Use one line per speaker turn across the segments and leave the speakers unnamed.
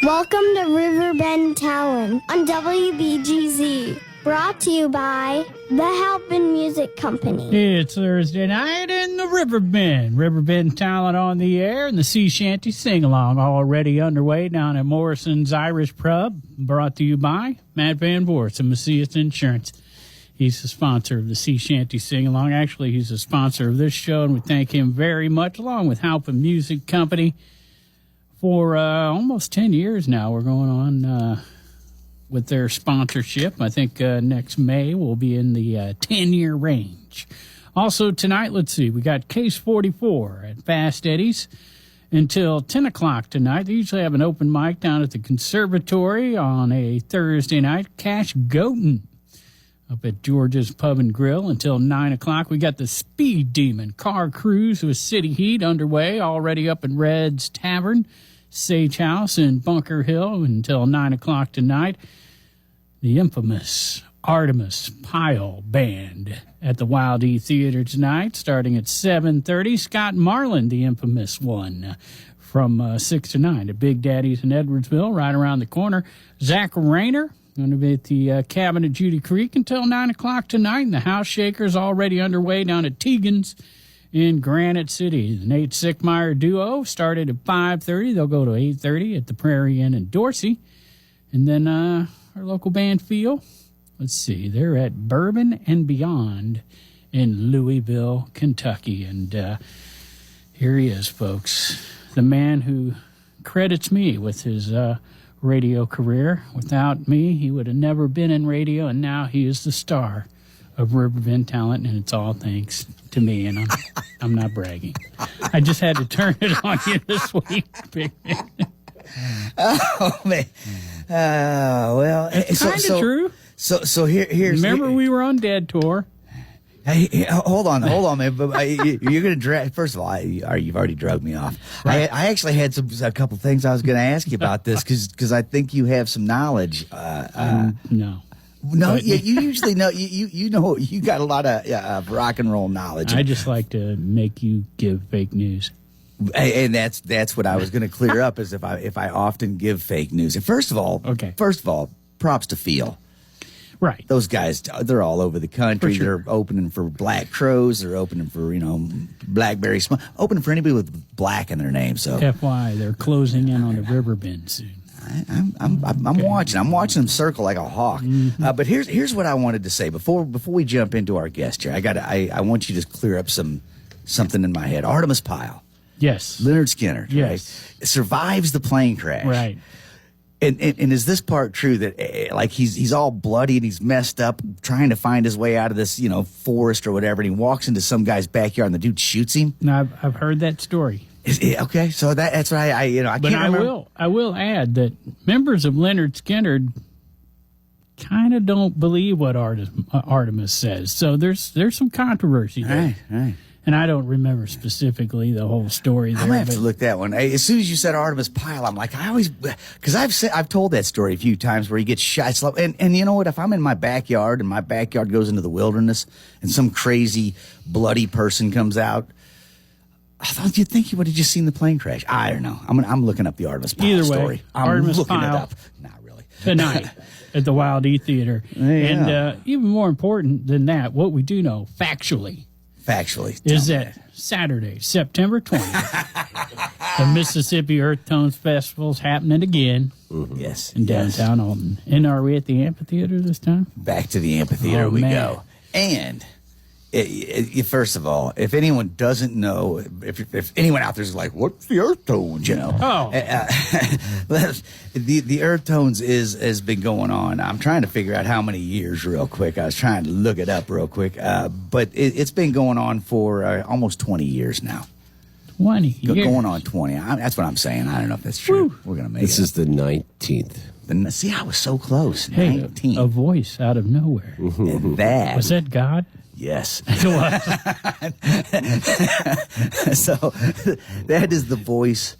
Welcome to Riverbend Talent on WBGZ. Brought to you by the Halpin Music Company.
It's Thursday night in the Riverbend Talent on the air, and the Sea Shanty Sing-Along already underway down at Morrison's Irish Pub. Brought to you by Matt Van Voorhis and Macias Insurance. He's the sponsor of the Sea Shanty Sing-Along. Actually, he's a sponsor of this show, and we thank him very much, along with Halpin Music Company. For almost 10 years now, we're going on with their sponsorship. I think next May we'll be in the 10-year range. Also tonight, let's see, we got Case 44 at Fast Eddie's until 10 o'clock tonight. They usually have an open mic down at the Conservatory on a Thursday night. Cash Goatin' up at George's Pub and Grill until 9 o'clock. We got the Speed Demon Car Cruise with City Heat underway, already up in Red's Tavern, Sage House in Bunker Hill until 9 o'clock tonight. The infamous Artemis Pyle Band at the Wild E Theater tonight, starting at 7:30. Scott Marlin, the infamous one, from 6 to 9 at Big Daddy's in Edwardsville, right around the corner. Zach Rayner going to be at the cabin at Judy Creek until 9 o'clock tonight. And the House Shakers already underway down at Tegan's in Granite City. The Nate Sickmeyer Duo started at 5:30. They'll go to 8:30 at the Prairie Inn in Dorsey. And then our local band Feel, let's see, they're at Bourbon and Beyond in Louisville, Kentucky. And here he is, folks, the man who credits me with his radio career. Without me, he would have never been in radio, and now he is the star of Riverbend Talent, and it's all thanks to me, and I'm not bragging. I just had to turn it on you this week, big man.
Oh, man. Well,
it's kind of true.
So here's...
Remember we were on Dead Tour?
Hey, hold on, man. But you're going to drag. First of all, you've already drugged me off. Right. I actually had a couple things I was going to ask you about this because I think you have some knowledge.
No.
No, you usually know. You know you got a lot of rock and roll knowledge.
I just like to make you give fake news.
And that's what I was going to clear up is if I often give fake news. And first of all, props to Feel.
Right.
Those guys, they're all over the country.
For sure.
They're opening for Black Crows. They're opening for, Blackberry Smoke. Opening for anybody with black in their name. So
FY, they're closing in on the Riverbend soon.
I'm watching. I'm watching them circle like a hawk.
Mm-hmm.
But here's what I wanted to say before we jump into our guest here. I want you to clear up something in my head. Artemis Pyle.
Yes.
Leonard Skinner.
Yes.
Right? Survives the plane crash.
Right.
And is this part true that like he's all bloody and he's messed up trying to find his way out of this forest or whatever, and he walks into some guy's backyard and the dude shoots him?
Now I've heard that story.
Okay, so that's what I
But
can't remember.
I will add that members of Leonard Skinner kind of don't believe what Artemis says. So there's some controversy there.
Right.
And I don't remember specifically the whole story there.
I'm gonna have to look that one. As soon as you said Artemis Pyle, I'm like, because I've told that story a few times where he gets shot. And you know what? If I'm in my backyard and my backyard goes into the wilderness and some crazy bloody person comes out, I thought you'd think you would have just seen the plane crash. I don't know. I'm looking up the Artemis Pyle story. I'm
Artemis
looking
Pyle
it up. Not really.
Tonight at the Wild E Theater.
Yeah.
And even more important than that, what we do know factually is that Saturday, September 20th, the Mississippi Earth Tones Festival's happening again.
Mm-hmm. Yes.
In downtown Alton. And are we at the Amphitheater this time?
Back to the Amphitheater we go. And first of all, if anyone doesn't know, if anyone out there's like, what's the Earth Tones? The Earth Tones has been going on. I'm trying to figure out how many years real quick. I was trying to look it up real quick, but it's been going on for almost 20 years now.
20 years.
Going on 20. That's what I'm saying. I don't know if that's true.
Woo.
We're gonna make
this
it.
This is the 19th.
See, I was so close.
Hey,
19.
a voice out of nowhere.
And that
was that God?
Yes.
It was.
So that is the voice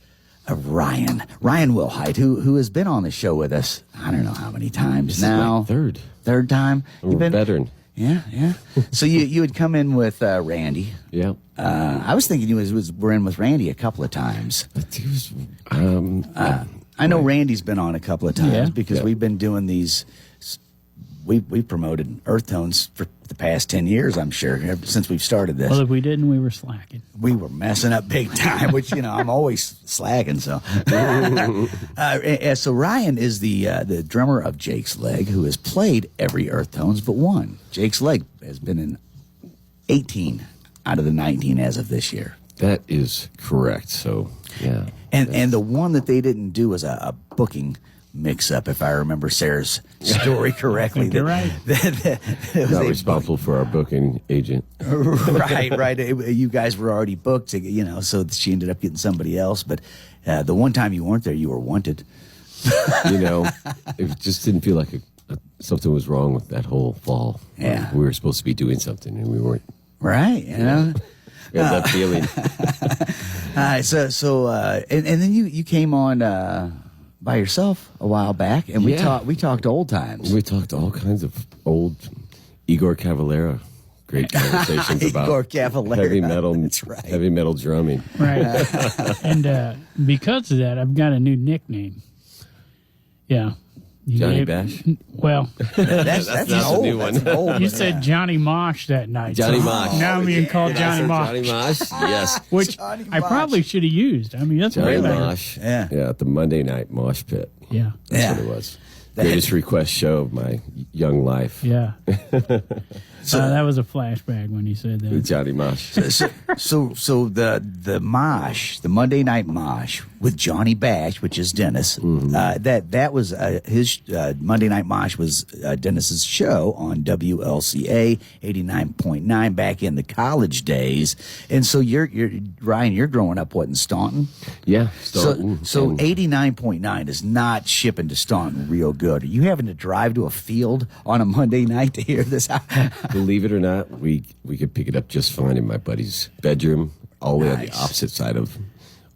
of Ryan Wilhite, who has been on the show with us. I don't know how many times
this
now.
Is my
third time.
I'm a veteran.
Yeah. So you had come in with Randy.
Yeah.
I was thinking you were in with Randy a couple of times.
He was,
I know Randy's been on a couple of times
Yeah.
because we've been doing these. We promoted Earth Tones for the past 10 years, I'm sure, ever since we've started this.
Well, if we didn't, we were slacking.
We were messing up big time, which, I'm always slacking. So, so Ryan is the drummer of Jake's Leg, who has played every Earth Tones but one. Jake's Leg has been in 18 out of the 19 as of this year.
That is correct. So, yeah.
And the one that they didn't do was a booking mix-up, if I remember Sarah's story correctly.
You're right.
Not responsible for our booking agent.
right. You guys were already booked, so she ended up getting somebody else. But the one time you weren't there, you were wanted.
It just didn't feel like something was wrong with that whole fall.
Yeah.
We were supposed to be doing something, and we weren't.
Right,
We had that feeling.
And then you came on by yourself a while back, and we talked old times.
We talked all kinds of old Igor Cavalera. Great conversations about
Igor Cavalera.
heavy metal.
That's right.
Heavy metal drumming.
Right. And because of that, I've got a new nickname. Yeah.
Johnny Bash?
Well,
That's
not
an
the
old,
new one.
that's an old
you
one.
said Johnny Mosh that night.
Johnny
so
Mosh.
Now I'm being called Johnny Mosh.
Johnny Mosh, yes.
Which
Johnny
I
Mosh.
probably should have used. I mean, that's
Johnny
way better.
Mosh.
Yeah.
Yeah, at the Monday night mosh pit.
Yeah.
That's what it was. Greatest request show of my young life.
Yeah. That was a flashback when you said that.
Johnny Mosh.
So the mosh, the Monday night mosh with Johnny Bash, which is Dennis. That was his Monday night mosh was Dennis's show on WLCA 89.9 back in the college days. And so you're Ryan, you're growing up in Staunton.
Yeah.
So
And
89.9 is not shipping to Staunton real good. Are you having to drive to a field on a Monday night to hear this?
believe it or not, we could pick it up just fine in my buddy's bedroom, all the way on the
Nice.
opposite side of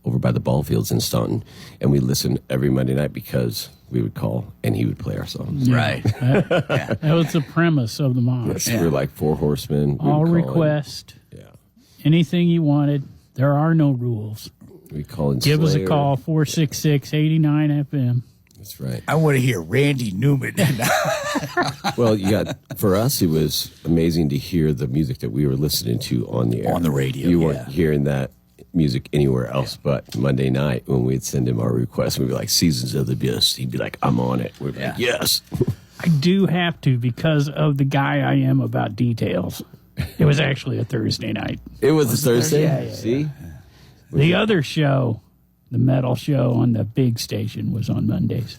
over by the ball fields in Staunton. And we listened every Monday night because we would call and he would play our songs.
Right.
That was the premise of the mosh.
We were like Four Horsemen. We
All
would call in-
request,
Yeah.
anything you wanted. There are no rules.
We call in
Give us a
Slayer.
call, 466-89 FM.
That's right.
I want to hear Randy Newman.
Well, for us, it was amazing to hear the music that we were listening to on the air.
On the radio,
You
yeah.
weren't hearing that music anywhere else but Monday night when we'd send him our request. We'd be like, Seasons of the Abyss. He'd be like, I'm on it. We'd be like, yes.
I do have to because of the guy I am about details. It was actually a Thursday night.
It was a Thursday.
Yeah.
See?
The other show, the metal show on the big station, was on Mondays.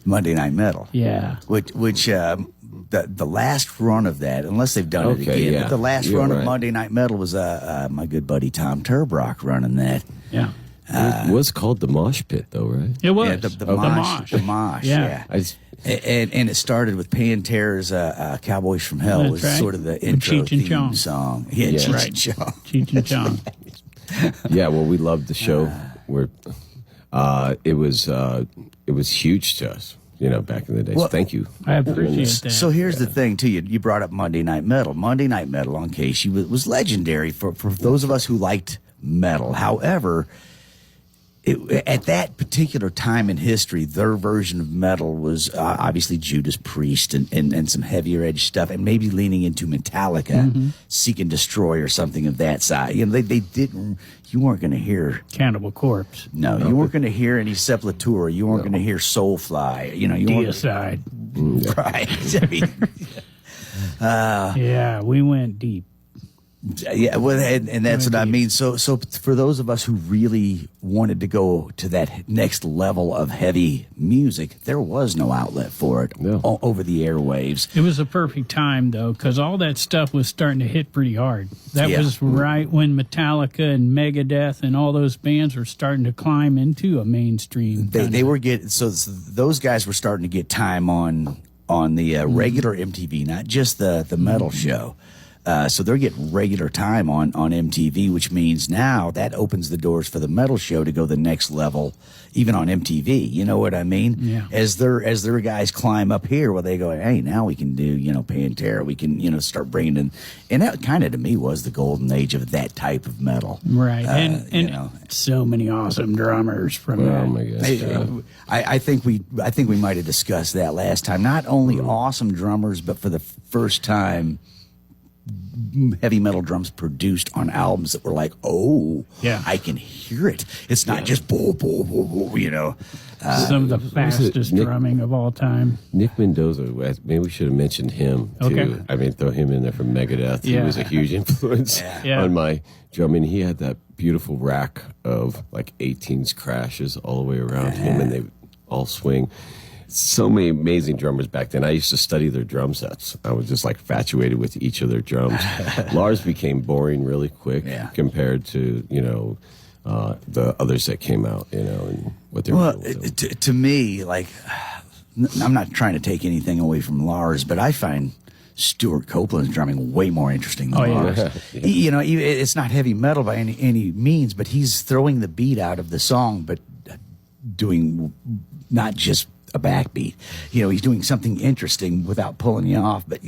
Monday Night Metal.
Yeah.
Which the last run of that, unless they've done it
Okay,
again,
yeah.
but the last
You're
run of
right.
Monday Night Metal was my good buddy Tom Turbrock running that.
Yeah.
It was called the Mosh Pit, though, right?
It was.
Yeah, the mosh. The mosh,
Yeah.
yeah. And it started with Pantera's Cowboys from Hell
That's
was
right.
sort of the
With
intro
Cheech and
theme
Chong.
song. Yeah,
Yeah.
Cheech
Right.
and Chong.
Cheech and Chong.
Yeah, well, we loved the show. It was huge to us, back in the day.
Well,
so thank you.
I appreciate that.
So here's the thing, too. You brought up Monday Night Metal. Monday Night Metal on Casey was legendary for those of us who liked metal. However, at that particular time in history, their version of metal was obviously Judas Priest and some heavier edge stuff, and maybe leaning into Metallica, Seek and Destroy or something of that side. They didn't. You weren't going to hear.
Cannibal Corpse.
No, you weren't going to hear any Sepultura. You weren't going to hear Soulfly. You weren't.
Deicide.
Right. I mean,
Yeah, we went deep.
yeah, well, and that's what I mean. So for those of us who really wanted to go to that next level of heavy music, there was no outlet for it over the airwaves.
It was a perfect time, though, because all that stuff was starting to hit pretty hard. That
Yeah.
was right when Metallica and Megadeth and all those bands were starting to climb into a mainstream.
They were getting so those guys were starting to get time on the regular MTV, not just the metal show. So they're getting regular time on MTV, which means now that opens the doors for the metal show to go the next level, even on MTV. You know what I mean?
Yeah.
As their guys climb up here, where they go, hey, now we can do Pantera. We can start bringing in, and that kind of to me was the golden age of that type of metal.
Right, and so many awesome drummers from that.
Oh my gosh!
I think we might have discussed that last time. Not only awesome drummers, but for the first time, heavy metal drums produced on albums that were like, I can hear it. It's not just boo, boo, boo, boo,
Some of the fastest drumming of all time.
Nick Mendoza, maybe we should have mentioned him too.
Okay.
I mean, throw him in there from Megadeth.
Yeah.
He was a huge influence
Yeah.
on my drumming. He had that beautiful rack of like 18s crashes all the way around him, and they all swing. So many amazing drummers back then. I used to study their drum sets. I was just like infatuated with each of their drums. Lars became boring really quick compared to, the others that came out, and what they were doing.
To me, like, I'm not trying to take anything away from Lars, but I find Stuart Copeland's drumming way more interesting than Lars.
Yeah.
It's not heavy metal by any means, but he's throwing the beat out of the song, but doing not just a backbeat. He's doing something interesting without pulling you off. But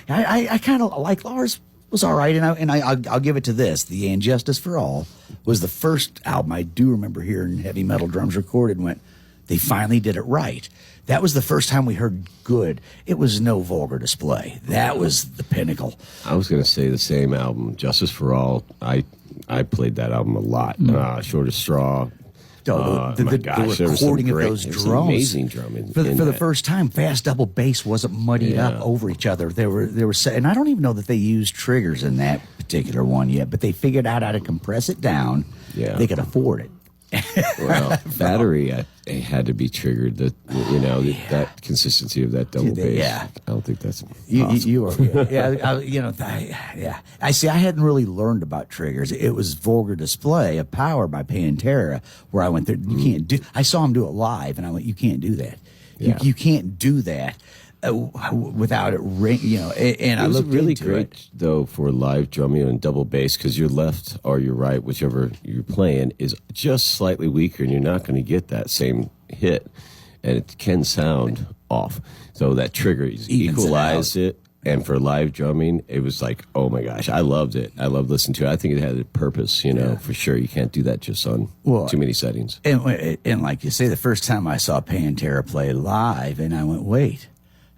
I kind of like Lars was all right, and I'll give it to this: the Injustice for All was the first album I do remember hearing heavy metal drums recorded. And went, they finally did it right. That was the first time we heard good. It was no vulgar display. That was the pinnacle.
I was going to say the same album, Justice for All. I played that album a lot. Shortest Straw.
The recording of those drums,
amazing drumming.
For the first time, fast double bass wasn't muddied up over each other. They were, and I don't even know that they used triggers in that particular one yet, but they figured out how to compress it down.
Yeah,
they could afford it.
Well, battery had to be triggered. That consistency of that double bass.
Yeah,
I don't think that's
you are. I see. I hadn't really learned about triggers. It was vulgar display of power by Pantera, where I went there. You can't do. I saw him do it live, and I went, you can't do that. You can't do that. Without it ring, and I looked
really
into
great
it.
though for live drumming and double bass, because your left or your right, whichever you're playing, is just slightly weaker, and you're not going to get that same hit, and it can sound off. So that trigger equalized it, and for live drumming, it was like, oh my gosh, I loved it. I loved listening to it. I think it had a purpose, for sure. You can't do that just on too many settings.
And like you say, the first time I saw Pantera play live, and I went, wait.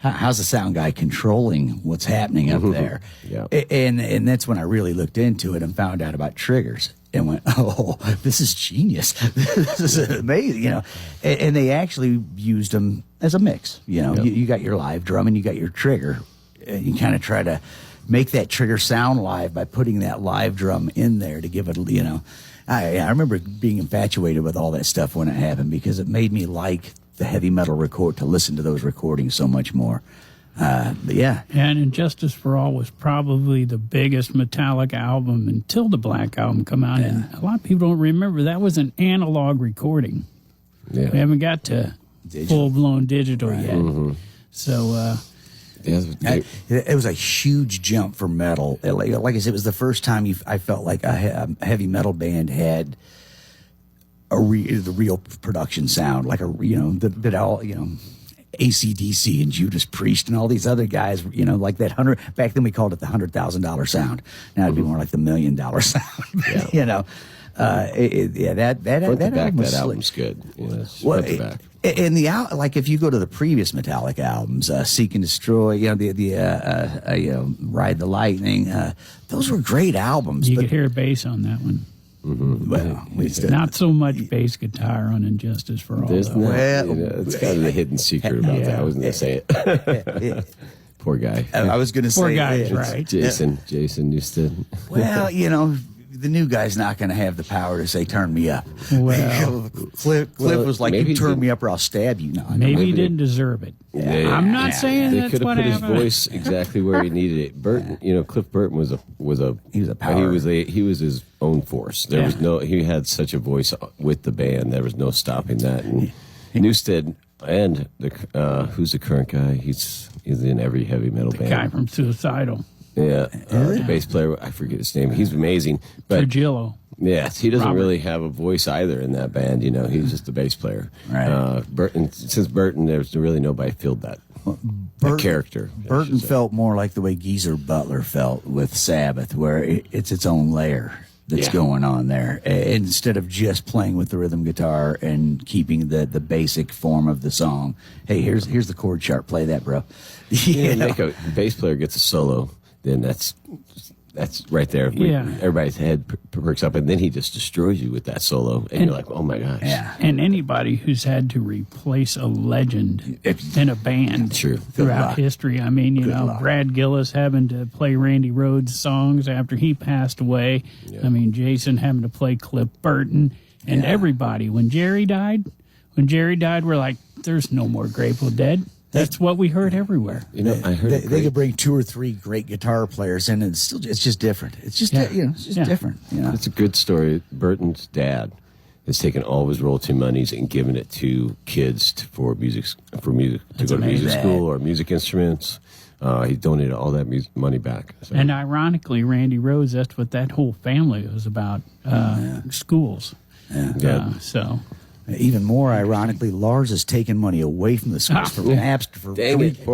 How's the sound guy controlling what's happening up there?
Yeah.
And that's when I really looked into it and found out about triggers and went, oh, this is genius. This is amazing, And they actually used them as a mix. You got your live drum and you got your trigger. And you kind of try to make that trigger sound live by putting that live drum in there to give it, I remember being infatuated with all that stuff when it happened, because it made me like the heavy metal to listen to those recordings so much more. But yeah.
And Injustice for All was probably the biggest Metallica album until the Black Album come out. Yeah. And a lot of people don't remember that was an analog recording.
Yeah.
We haven't got to full-blown digital yet. Mm-hmm. So
it was a huge jump for metal. Like I said, it was the first time I felt like a heavy metal band had the real production sound, like that all AC/DC and Judas Priest and all these other guys, like that back then we called it the $100,000 sound. Now it'd be more like the $1 million sound.
Yeah.
That
album's good.
Front to back. And like if you go to the previous Metallica albums, Seek and Destroy, the Ride the Lightning, those were great albums.
You could hear bass on that one.
Mm-hmm.
Well,
not so much bass guitar on Injustice for All.
There's it's kind of a hidden secret about that. I wasn't going to say it. Poor guy.
I was going to say,
poor guy, right?
Jason Newsted.
Well, the new guy's not going to have the power to say, turn me up.
Well,
Cliff was like, you turn me up or I'll stab you. No,
maybe he didn't deserve it. I'm not saying
they
that's
could have
what
put
happened.
his voice exactly where he needed it. Burton, Cliff Burton was a
power.
He was his own force. There was he had such a voice with the band. There was no stopping that. And Newsted and who's the current guy? He's in every heavy metal band.
Guy from Suicidal.
Yeah, the bass player, I forget his name. He's amazing. But
Trujillo.
yes, he doesn't
Robert.
really have a voice either in that band. He's just the bass player.
Right.
Since Burton, there's really nobody filled that character.
Burton felt more like the way Geezer Butler felt with Sabbath, where it's its own layer that's going on there. Instead of just playing with the rhythm guitar and keeping the basic form of the song. Hey, here's the chord chart. Play that, bro.
Make a bass player gets a solo, then that's right there.
Yeah.
Everybody's head perks up, and then he just destroys you with that solo, and you're like, oh my gosh.
Yeah.
And anybody who's had to replace a legend in a band
True.
throughout history. I mean,
luck.
Brad Gillis having to play Randy Rhoads songs after he passed away.
Yeah.
I mean, Jason having to play Cliff Burton, and everybody. When Jerry died, we're like, there's no more Grateful Dead. That's what we heard everywhere.
I heard
they could bring 2 or 3 great guitar players in, and it's just different. It's just it's just different.
It's a good story. Burton's dad has taken all of his royalty monies and given it to kids for music to go to music school or music instruments. He donated all that money back. So.
And ironically, Randy Rhoads, that's what that whole family was about, schools.
Yeah.
So
Even more ironically, Lars has taken money away from the schools for Napster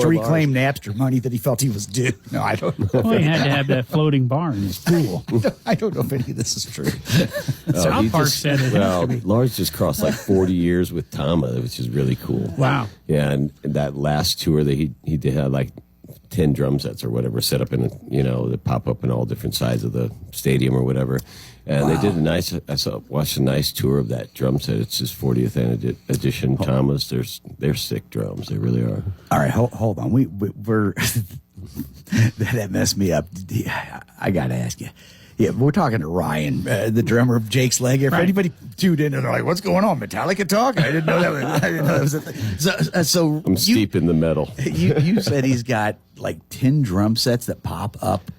to reclaim Napster money that he felt he was due. No, I don't know.
Well, he had to have that floating bar in his pool.
I don't know if any of this is true.
South Park said it.
Well, Lars just crossed like 40 years with Tama, which is really cool.
Wow.
Yeah, and that last tour that he did had like 10 drum sets or whatever set up in, that pop up in all different sides of the stadium or whatever. And they did watched a nice tour of that drum set. It's his 40th edition. Tama's, they're sick drums. They really are.
All right, hold on. We're that messed me up. I got to ask you. Yeah, we're talking to Ryan, the drummer of Jake's Leg. If anybody tuned in and they're like, "What's going on, Metallica talk?" I didn't know that was a thing. So
I'm steep in the metal.
You said he's got like 10 drum sets that pop up.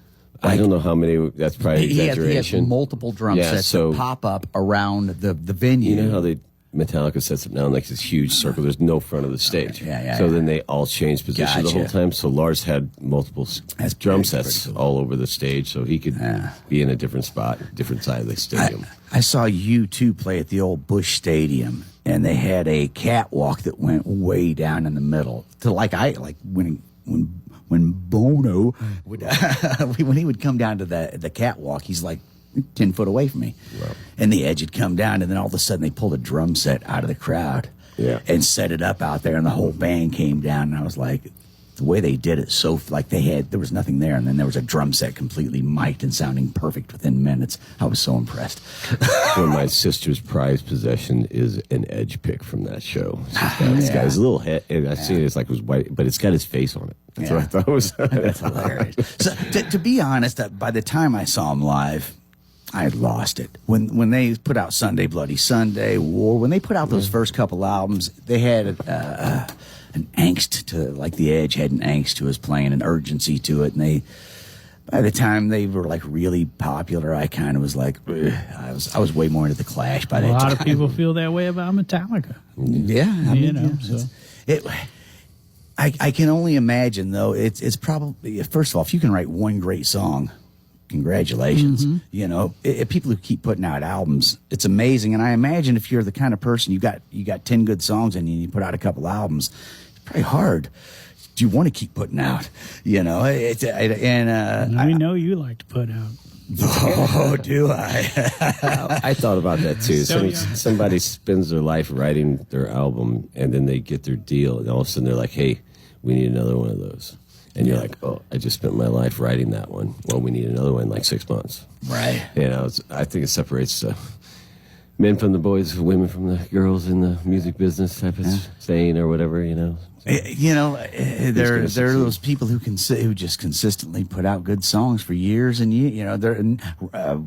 I don't know how many. That's probably exaggeration.
He has multiple drum sets that pop up around the venue.
You know how Metallica sets up now in like this huge circle. There's no front of the stage.
Yeah.
So then they all change position the whole time. So Lars had multiple drum sets all over the stage, so he could be in a different spot, different side of the stadium.
I saw U2 play at the old Busch Stadium, and they had a catwalk that went way down in the middle. To when Bono would when he would come down to the catwalk, he's like 10 foot away from me.
Wow.
And the edge would come down, and then all of a sudden they pulled a drum set out of the crowd and set it up out there, and the whole band came down, and I was like, the way they did it, so like there was nothing there, and then there was a drum set completely mic'd and sounding perfect within minutes. I was so impressed.
One of my sister's prized possession is an edge pick from that show. It's got his little head. I see it, it's like it was white, but it's got his face on it. That's what I thought was.
That's hilarious. So, to be honest, by the time I saw him live, I had lost it. When they put out Sunday Bloody Sunday, War, when they put out those first couple albums, they had an angst to, like the Edge had an angst to his playing, an urgency to it, and by the time they were like really popular, I kind of was like, I was way more into the Clash by that time.
A lot of people feel that way about Metallica.
Yeah, I can only imagine though. It's probably, first of all, if you can write one great song, congratulations. Mm-hmm. People who keep putting out albums, it's amazing. And I imagine if you're the kind of person you got 10 good songs and you put out a couple albums, it's pretty hard. Do you want to keep putting out? We know
you like to put out.
Oh, do I?
I thought about that too. Somebody spends their life writing their album, and then they get their deal, and all of a sudden they're like, "Hey, we need another one of those." And you're like, "Oh, I just spent my life writing that one. Well, we need another one in like 6 months."
Right.
I think it separates men from the boys, women from the girls in the music business type of saying or whatever.
There are those people who just consistently put out good songs for years and years.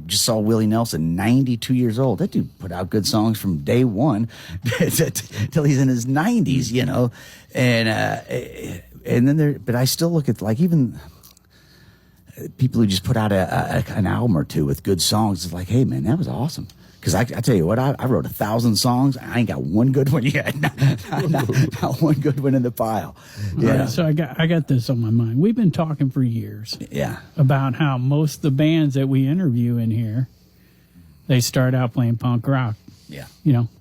Just saw Willie Nelson, 92 years old. That dude put out good songs from day one till he's in his 90s. And then but I still look at like even people who just put out an album or two with good songs. It's like, hey man, that was awesome. Because I tell you what, I wrote 1,000 songs. I ain't got one good one yet. not one good one in the pile.
All right, so I got this on my mind. We've been talking for years about how most of the bands that we interview in here, they start out playing punk rock.
Yeah.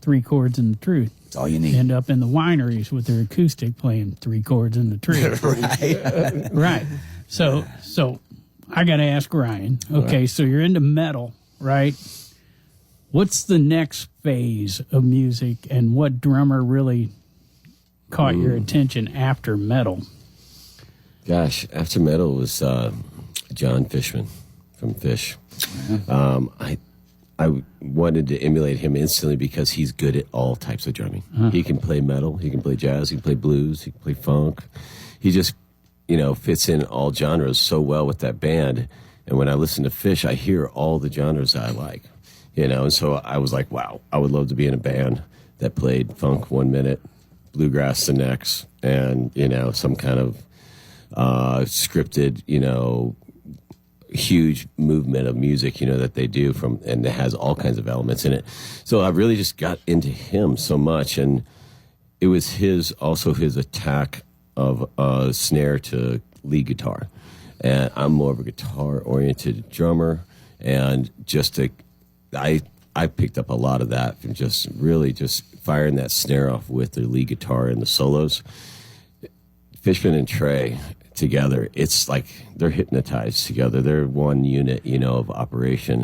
3 chords and the truth.
That's all you need.
End up in the wineries with their acoustic playing 3 chords and the truth.
Right.
Right. So I got to ask Ryan. Okay, so you're into metal, right? What's the next phase of music, and what drummer really caught your attention after metal?
Gosh, after metal was John Fishman from Fish. I wanted to emulate him instantly because he's good at all types of drumming. He can play metal, he can play jazz, he can play blues, he can play funk. He just, fits in all genres so well with that band. And when I listen to Fish, I hear all the genres that I like. And so I was like, wow, I would love to be in a band that played funk 1 minute, bluegrass the next, and, some kind of scripted, huge movement of music, that they do and it has all kinds of elements in it. So I really just got into him so much. And it was his attack of snare to lead guitar. And I'm more of a guitar-oriented drummer, and I picked up a lot of that from just firing that snare off with the lead guitar and the solos. Fishman and Trey together, it's like they're hypnotized together. They're one unit, of operation,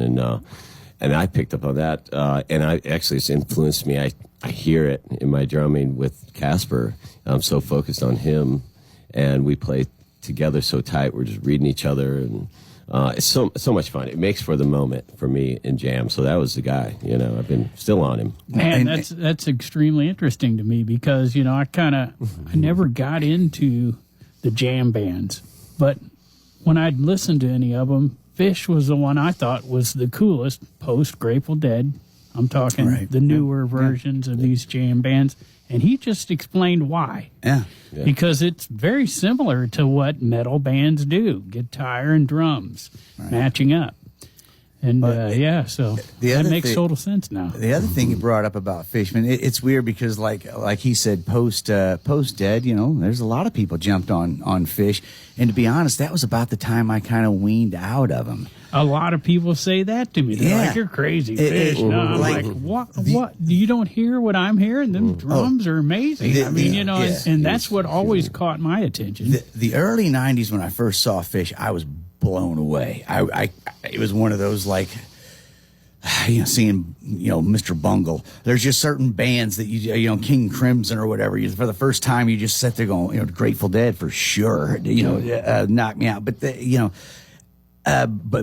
and I picked up on that, and it's influenced me. I hear it in my drumming with Casper. I'm so focused on him, and we play together so tight. We're just reading each other, and it's so much fun. It makes for the moment for me in jam. So that was the guy. I've been still on him.
Man, that's extremely interesting to me because I never got into the jam bands, but when I'd listened to any of them, Fish was the one I thought was the coolest post Grateful Dead. I'm talking the newer versions of these jam bands. And he just explained why. Yeah. Because it's very similar to what metal bands do, guitar and drums matching up. And so that makes total sense now.
The other thing you brought up about Fishman, it's weird because like he said, post Dead, there's a lot of people jumped on Fish. And to be honest, that was about the time I kind of weaned out of him.
A lot of people say that to me. They're like, you're crazy, Fish. No, I'm like, what? You don't hear what I'm hearing? Them drums are amazing. And that's what always caught my attention.
The early 90s when I first saw Fish, I was blown away. It was one of those like, seeing, Mr. Bungle. There's just certain bands that King Crimson or whatever. For the first time, you just sit there going, Grateful Dead for sure. Knock me out. But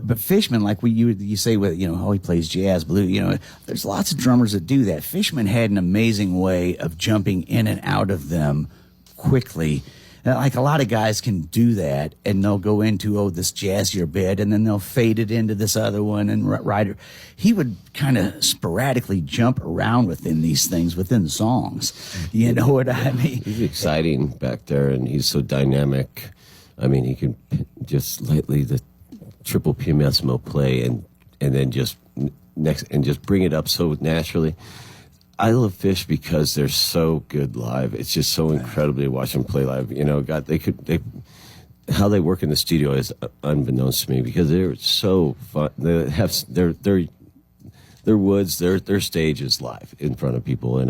but Fishman, like you say with he plays jazz, blues. There's lots of drummers that do that. Fishman had an amazing way of jumping in and out of them quickly. Like a lot of guys can do that, and they'll go into this jazzier bit, and then they'll fade it into this other one. And Ryder, he would kind of sporadically jump around within these things within songs. You know what I mean?
He's exciting back there, and he's so dynamic. I mean, he can just lightly the triple pianissimo play, and then just bring it up so naturally. I love Fish because they're so good live. It's just so incredible to watch them play live. How they work in the studio is unbeknownst to me because they're so fun. They have their woods, their stage is live in front of people, and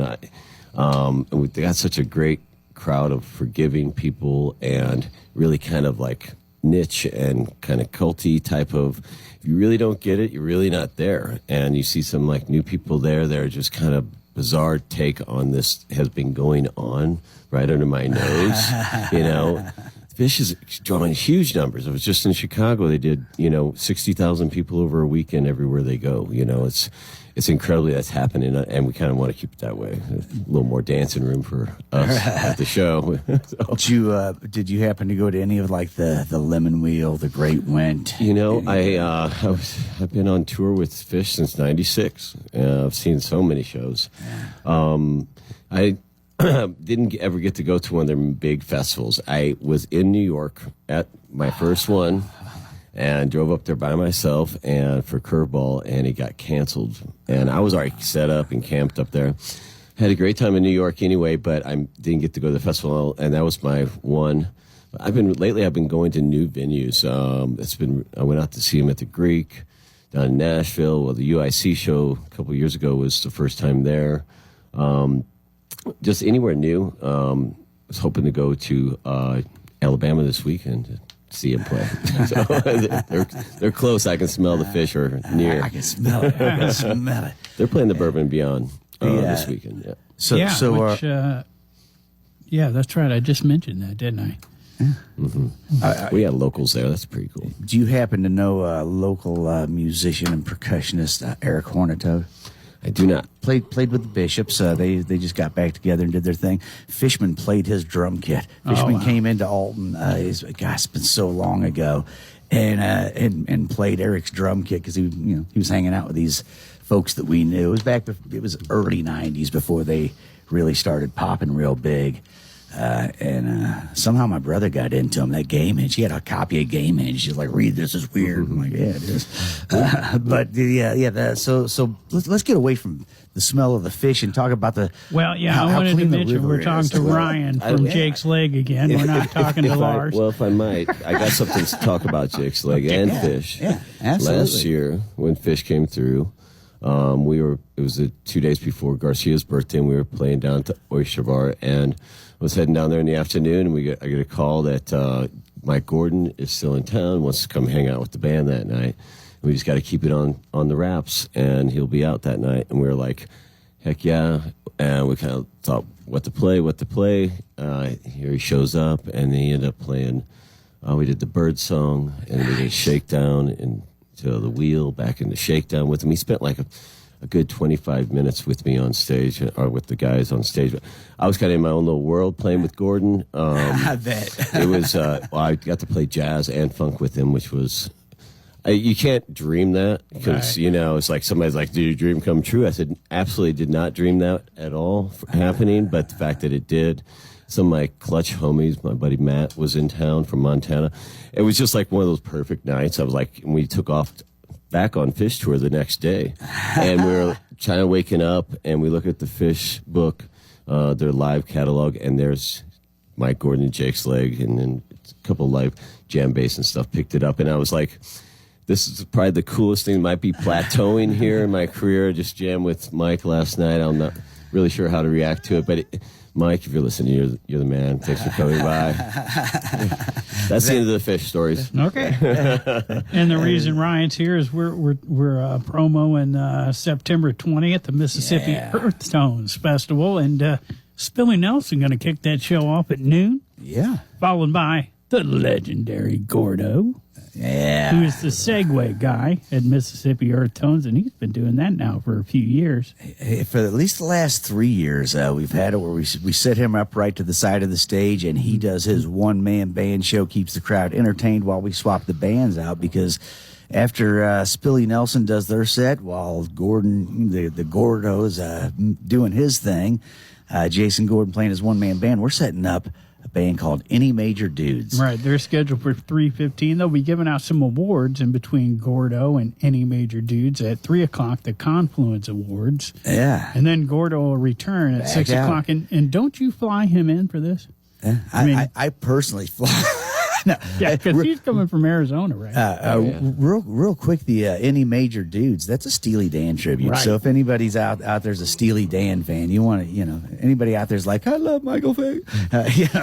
they got such a great crowd of forgiving people and really kind of like niche and kind of culty type of. If you really don't get it, you're really not there. And you see some like new people there. They're just kind of bizarre take on this has been going on right under my nose. Fish is drawing huge numbers. It was just in Chicago. They did, 60,000 people over a weekend everywhere they go. It's incredibly that's happening, and we kind of want to keep it that way. A little more dancing room for us at the show.
Did you happen to go to any of like the Lemon Wheel, the Great Went?
I've been on tour with Fish since '96. I've seen so many shows. I didn't ever get to go to one of their big festivals. I was in New York at my first one. and drove up there by myself and for curveball, and it got canceled. And I was already set up and camped up there. Had a great time in New York anyway, but I didn't get to go to the festival, and that was my one. I've been going to new venues. I went out to see him at the Greek down in Nashville. Well, the UIC show a couple of years ago was the first time there. Just anywhere new. Was hoping to go to Alabama this weekend to see him play. So, they're close. I can smell the fish are near.
I can smell it. I can smell it.
They're playing the Bourbon Beyond this weekend. Yeah.
Yeah, that's right. I just mentioned that, didn't I?
We had locals there. That's pretty cool.
Do you happen to know local musician and percussionist Eric Hornetoad?
I do not.
Played with the Bishops. They just got back together and did their thing. Fishman played his drum kit. Fishman came into Alton. It's been so long ago, and played Eric's drum kit because he was hanging out with these folks that we knew. It was early '90s before they really started popping real big. Somehow my brother got into him, that Game Hinge. He had a copy of Game Hinge. He's like, read this, is weird. I'm like, yeah, it is. So let's get away from the smell of the fish and talk about the.
Well, yeah, I wanted to mention we're talking to Ryan from Jake's Leg again. We're not talking to Lars.
If I might, I got something to talk about Jake's Leg and fish.
Yeah, absolutely.
Last year when Fish came through, it was 2 days before Garcia's birthday, and we were playing down to Oyster Bar, and I was heading down there in the afternoon, and I get a call that Mike Gordon is still in town, wants to come hang out with the band that night. And we just got to keep it on the wraps, and he'll be out that night. And we were like, heck yeah. And we kind of thought, what to play. Here he shows up, and he ended up playing, we did the Bird Song, and we did Shakedown, and to the Wheel, back into Shakedown with him. He spent like a good 25 minutes with me on stage, or with the guys on stage. But I was kind of in my own little world playing with Gordon.
I bet.
It was, I got to play jazz and funk with him, which was, you can't dream that because, it's like somebody's like, did your dream come true? I said, absolutely did not dream that at all happening, but the fact that it did. Some of my clutch homies, my buddy Matt was in town from Montana. It was just like one of those perfect nights. I was like, and we took off back on Fish tour the next day, and we were kind of waking up, and we look at the Fish book, their live catalog, and there's Mike Gordon and Jake's Leg, and then a couple live jam bass and stuff. Picked it up, and I was like, this is probably the coolest thing. Might be plateauing here in my career. Just jammed with Mike last night. I'm not really sure how to react to it, but Mike, if you're listening, you're the man. Thanks for coming by. That's the end of the Fish stories.
Okay. And the reason Ryan's here is we're promoing September 20th, the Mississippi Earth Tones Festival, and Spillie Nelson going to kick that show off at noon.
Yeah.
Followed by the legendary Gordo.
Yeah.
Who is the Segway guy at Mississippi Earth Tones, and he's been doing that now for a few years.
For at least the last 3 years, we've had it where we set him up right to the side of the stage, and he does his one-man band show, keeps the crowd entertained while we swap the bands out, because after Spillie Nelson does their set, while Gordon, the Gordo's doing his thing, Jason Gordon playing his one-man band, we're setting up a band called Any Major Dudes.
Right, they're scheduled for 3:15. They'll be giving out some awards in between Gordo and Any Major Dudes at 3 o'clock, the Confluence Awards.
Yeah.
And then Gordo will return at 6 o'clock. And don't you fly him in for this?
I personally fly. No,
yeah, because he's coming from Arizona, right?
Real quick, the Any Major Dudes, that's a Steely Dan tribute.
Right.
So if anybody's out there's a Steely Dan fan, you want to, anybody out there's like, I love Michael Fay,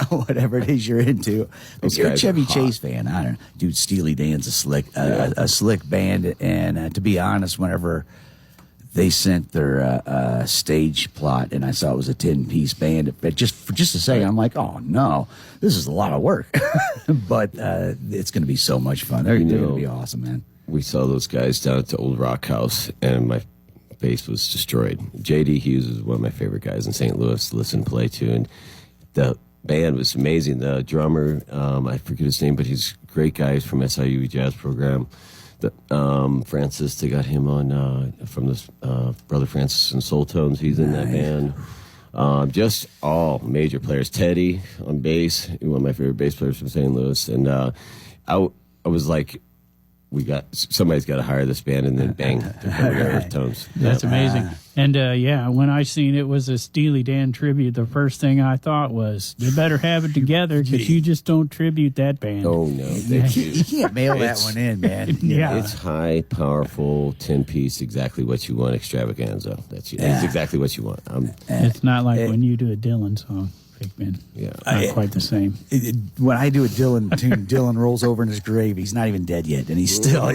whatever it is you're into. If you're a Chevy Chase fan, I don't know, dude, Steely Dan's a slick band, and to be honest, whenever they sent their stage plot, and I saw it was a 10-piece band. But just a second, I'm like, oh no, this is a lot of work. But it's going to be so much fun. They're going to be awesome, man.
We saw those guys down at the old Rock House, and my bass was destroyed. J.D. Hughes is one of my favorite guys in St. Louis to listen to play to, and the band was amazing. The drummer, I forget his name, but he's a great guy. He's from SIU jazz program. Francis, they got him on from this Brother Francis and Soul Tones. He's in that band. Just all major players. Teddy on bass, one of my favorite bass players from St. Louis. And I was like, somebody's got to hire this band, and then bang, they're coming to Earth Tones.
That's amazing. And when I seen it was a Steely Dan tribute, the first thing I thought was, they better have it together because you just don't tribute that band.
Oh, no.
You can't mail that one in, man.
Yeah.
It's high, powerful, 10-piece, exactly what you want extravaganza. It's exactly what you want.
It's not like when you do a Dylan song. Man.
Yeah,
not quite the same.
When I do a Dylan tune, Dylan rolls over in his grave. He's not even dead yet, and he's still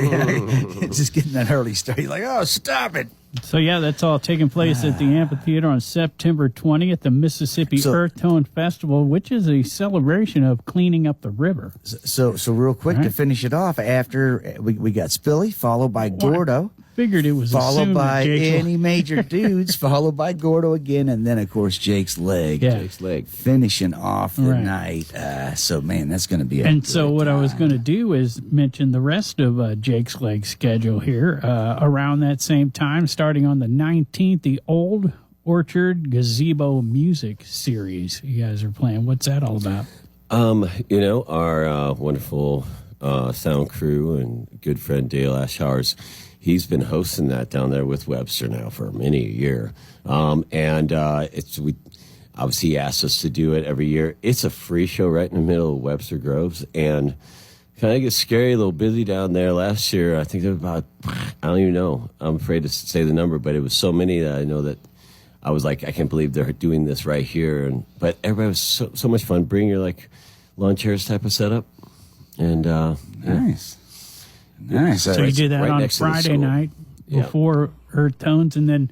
just getting that early start. He's like, "Oh, stop it!"
So that's all taking place at the Amphitheater on September 20th, the Mississippi Earth Tone Festival, which is a celebration of cleaning up the river.
So real quick to finish it off, after we got Spillie, followed by Gordo.
Figured it was
followed by any major dudes, followed by Gordo again, and then of course Jake's leg.
Yeah.
Jake's leg
finishing off the night. So man, that's going to be.
So what I was going to do is mention the rest of Jake's leg schedule here around that same time, starting on the 19th, the Old Orchard Gazebo Music Series. You guys are playing. What's that all about?
Our wonderful sound crew and good friend Dale Ashars. He's been hosting that down there with Webster now for many a year. We obviously he asked us to do it every year. It's a free show right in the middle of Webster Groves, and kind of gets scary, a little busy down there. Last year, I think there was about, I don't even know. I'm afraid to say the number, but it was so many that I know that I was like, I can't believe they're doing this right here. But everybody was so much fun. Bring your lawn chairs type of setup. And
nice. Nice.
So you did that right on Friday night before Earth Tones, and then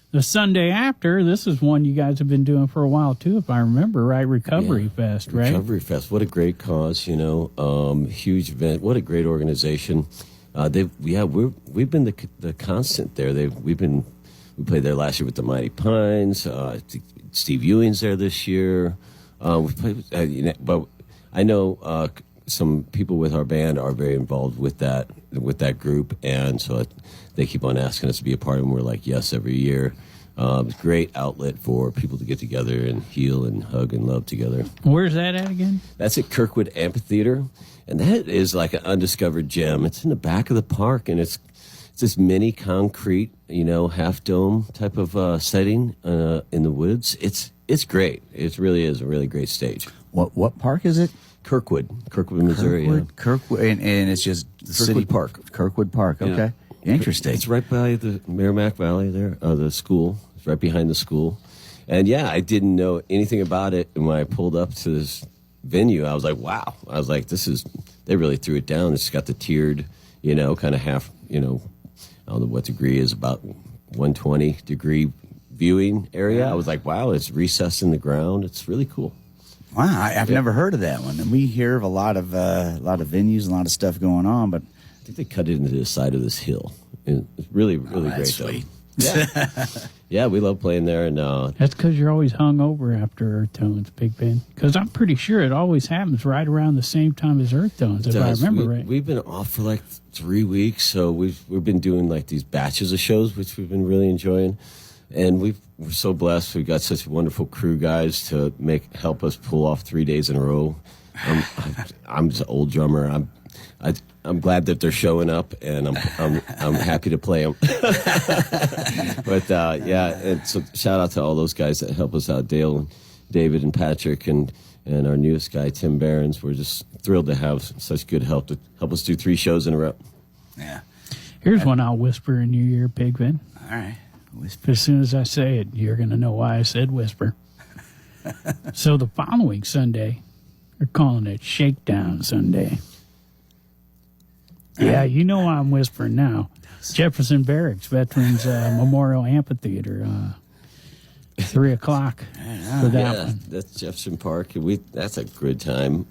the Sunday after, this is one you guys have been doing for a while too, if I remember right, Recovery Fest, right?
Recovery Fest. What a great cause, huge event. What a great organization. We've been the constant there. We played there last year with the Mighty Pines. Steve Ewing's there this year. We played, but I know some people with our band are very involved with that group, and so they keep on asking us to be a part of them. We're like, yes, every year. It's a great outlet for people to get together and heal and hug and love together.
Where's that at again?
That's at Kirkwood Amphitheater, and that is like an undiscovered gem. It's in the back of the park, and it's this mini concrete, half dome type of setting in the woods. It's great. It really is a really great stage.
What park is it?
Kirkwood, Missouri.
Kirkwood, and it's just the city
Park.
Kirkwood Park. Okay, interesting.
It's right by the Merrimack Valley there, the school. It's right behind the school, and I didn't know anything about it. And when I pulled up to this venue, I was like, wow. I was like, they really threw it down. It's got the tiered, kind of half, I don't know what degree is, about 120 degree viewing area. I was like, wow, it's recessed in the ground. It's really cool.
Wow, I've never heard of that one. And we hear of a lot of venues, a lot of stuff going on, but
I think they cut it into the side of this hill. It's really, really great.
Sweet.
Yeah. Yeah, we love playing there, and
that's because you're always hung over after Earth Tones, Big Ben. Because I'm pretty sure it always happens right around the same time as Earth Tones, if I remember right.
We've been off for like 3 weeks, so we've been doing like these batches of shows, which we've been really enjoying. And we're so blessed. We've got such wonderful crew guys to help us pull off 3 days in a row. I'm just an old drummer. I'm glad that they're showing up, and I'm happy to play them. But and so shout out to all those guys that help us out, Dale, and David, and Patrick, and our newest guy, Tim Behrens. We're just thrilled to have such good help to help us do 3 shows in a row.
Yeah.
Here's one I'll whisper in your ear, Big Ben.
All right. Whisper.
As soon as I say it, you're going to know why I said whisper. So the following Sunday, they're calling it Shakedown Sunday. Yeah, you know why I'm whispering now. Jefferson Barracks Veterans Memorial Amphitheater, 3 o'clock for that one.
That's Jefferson Park. That's a good time.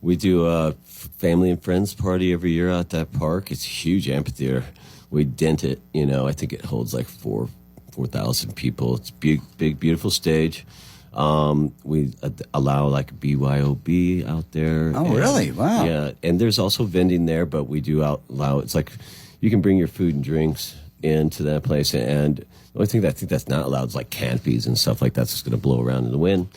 We do a family and friends party every year at that park. It's a huge amphitheater. We dent it, I think it holds like 4,000 people. It's big, beautiful stage. We allow like BYOB out there.
Oh, really? Wow.
Yeah, and there's also vending there, but we do allow, it's like you can bring your food and drinks into that place. And the only thing that I think that's not allowed is like canopies and stuff like that's just going to blow around in the wind.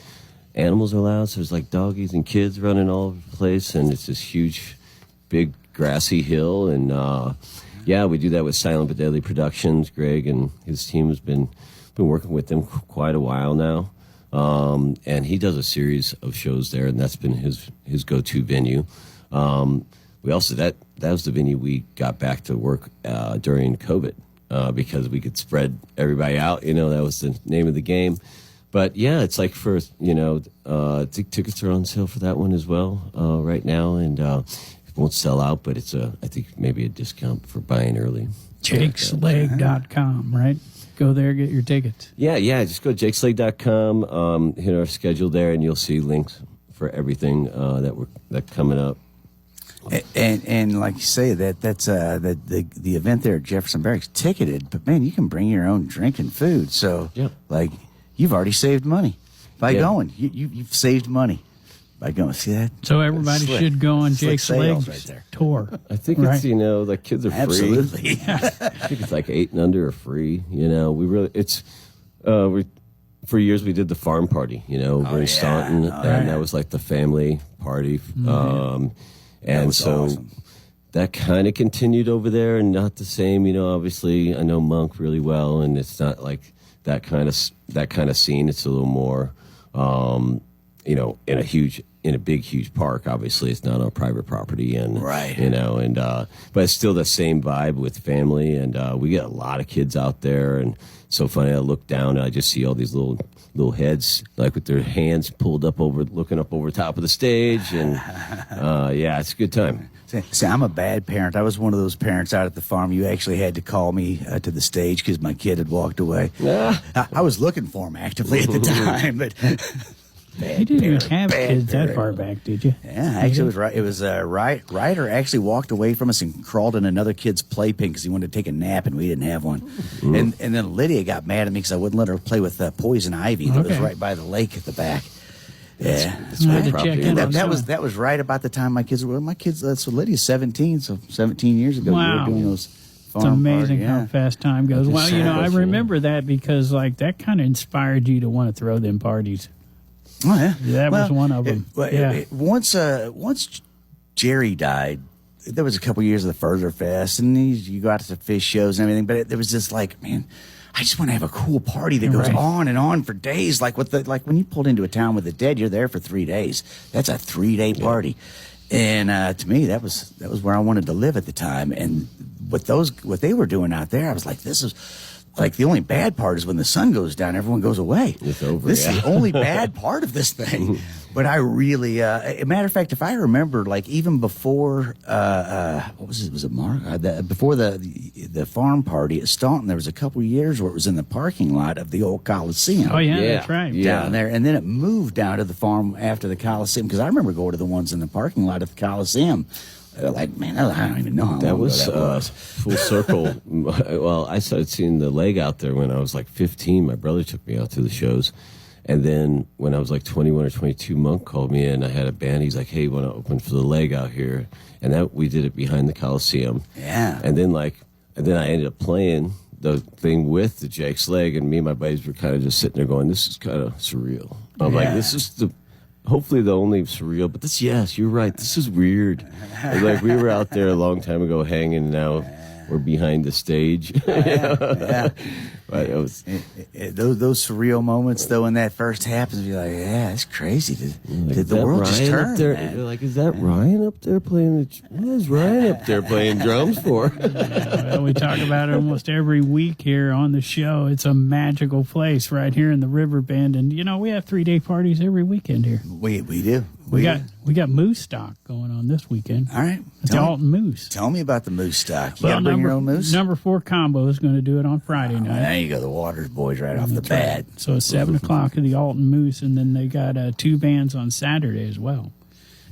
Animals are allowed, so there's like doggies and kids running all over the place, and it's this huge, big grassy hill, and we do that with Silent But Deadly Productions. Greg and his team has been working with them quite a while now, and he does a series of shows there, and that's been his go-to venue. We also that was the venue we got back to work during COVID because we could spread everybody out. That was the name of the game. But yeah, it's like for tickets are on sale for that one as well right now, and it won't sell out, but it's I think maybe a discount for buying early.
JakeSleg.com, right? Go there, get your tickets.
Yeah. Just go to JakeSleg.com, hit our schedule there, and you'll see links for everything that's coming up.
And like you say, that's the event there at Jefferson Barracks ticketed, but man, you can bring your own drink and food. So like you've already saved money by going. You've saved money by going. See that?
So everybody should go on Jake's Legs
right there.
tour.
I think it's the kids are free.
Absolutely.
I think it's like 8 and under are free. We really for years we did the farm party. Over in Staunton, and that was like the family party. And so
awesome.
That kind of continued over there, and not the same. Obviously, I know Monk really well, and it's not like that kind of scene. It's a little more, in a big, huge park. Obviously, it's not on private property, and but it's still the same vibe with family, and we get a lot of kids out there, and it's so funny. I look down and I just see all these little heads, like with their hands pulled up looking up over top of the stage, and it's a good time.
See, I'm a bad parent. I was one of those parents out at the farm. You actually had to call me to the stage because my kid had walked away. I was looking for him actively at the time, but
you didn't even have kids that far back, did you?
Yeah, actually, it was right. It was Ryder actually walked away from us and crawled in another kid's playpen because he wanted to take a nap and we didn't have one. And then Lydia got mad at me because I wouldn't let her play with poison ivy that was right by the lake at the back.
That's right.
That was right about the time my kids were. So Lydia's 17, so 17 years ago we were doing those.
It's amazing how fast time goes. Well, I remember that because that kind of inspired you to want to throw them parties.
Oh yeah,
that was one of them.
Once Jerry died, there was a couple years of the Further Fest, and you go out to the fish shows and everything. But there was just like, man, I just want to have a cool party that goes on and on for days. Like when you pulled into a town with the dead, you're there for 3 days. That's a 3-day party, and to me, that was where I wanted to live at the time. And what they were doing out there, I was like, this is. Like, the only bad part is when the sun goes down, everyone goes away.
It's over.
This is the only bad part of this thing. But I really, a matter of fact, if I remember, like, even before, what was it? Was it Mark? Before the farm party at Staunton, there was a couple of years where it was in the parking lot of the old Coliseum.
Oh, yeah, that's right.
Down there. And then it moved down to the farm after the Coliseum, because I remember going to the ones in the parking lot of the Coliseum. Like, man, I don't even know how
that
long
was,
ago that was.
Full circle. Well, I started seeing the leg out there when I was like 15. My brother took me out to the shows. And then when I was like 21 or 22, Monk called me in. I had a band. He's like, hey, you want to open for the leg out here? And we did it behind the Coliseum.
Yeah.
And then I ended up playing the thing with the Jake's Leg, and me and my buddies were kind of just sitting there going, this is kind of surreal. I'm like, this is hopefully the only surreal, but yes, you're right. This is weird. Like, we were out there a long time ago hanging, and now we're behind the stage. But it was
those surreal moments, though, when that first happens, you're like, yeah, it's crazy. Did the world just turn?
They're like, is that Ryan up there playing what is Ryan up there playing drums for?
Well, we talk about it almost every week here on the show. It's a magical place right here in the Riverbend, and we have 3-day parties every weekend here.
We do.
We got moose stock going on this weekend.
All right.
It's the Alton Moose.
Tell me about the moose stock. You got to bring your own moose?
Number 4 Combo is going to do it on Friday night.
There you go. The Waters boys right off the bat.
So it's 7 o'clock at the Alton Moose, and then they got 2 bands on Saturday as well.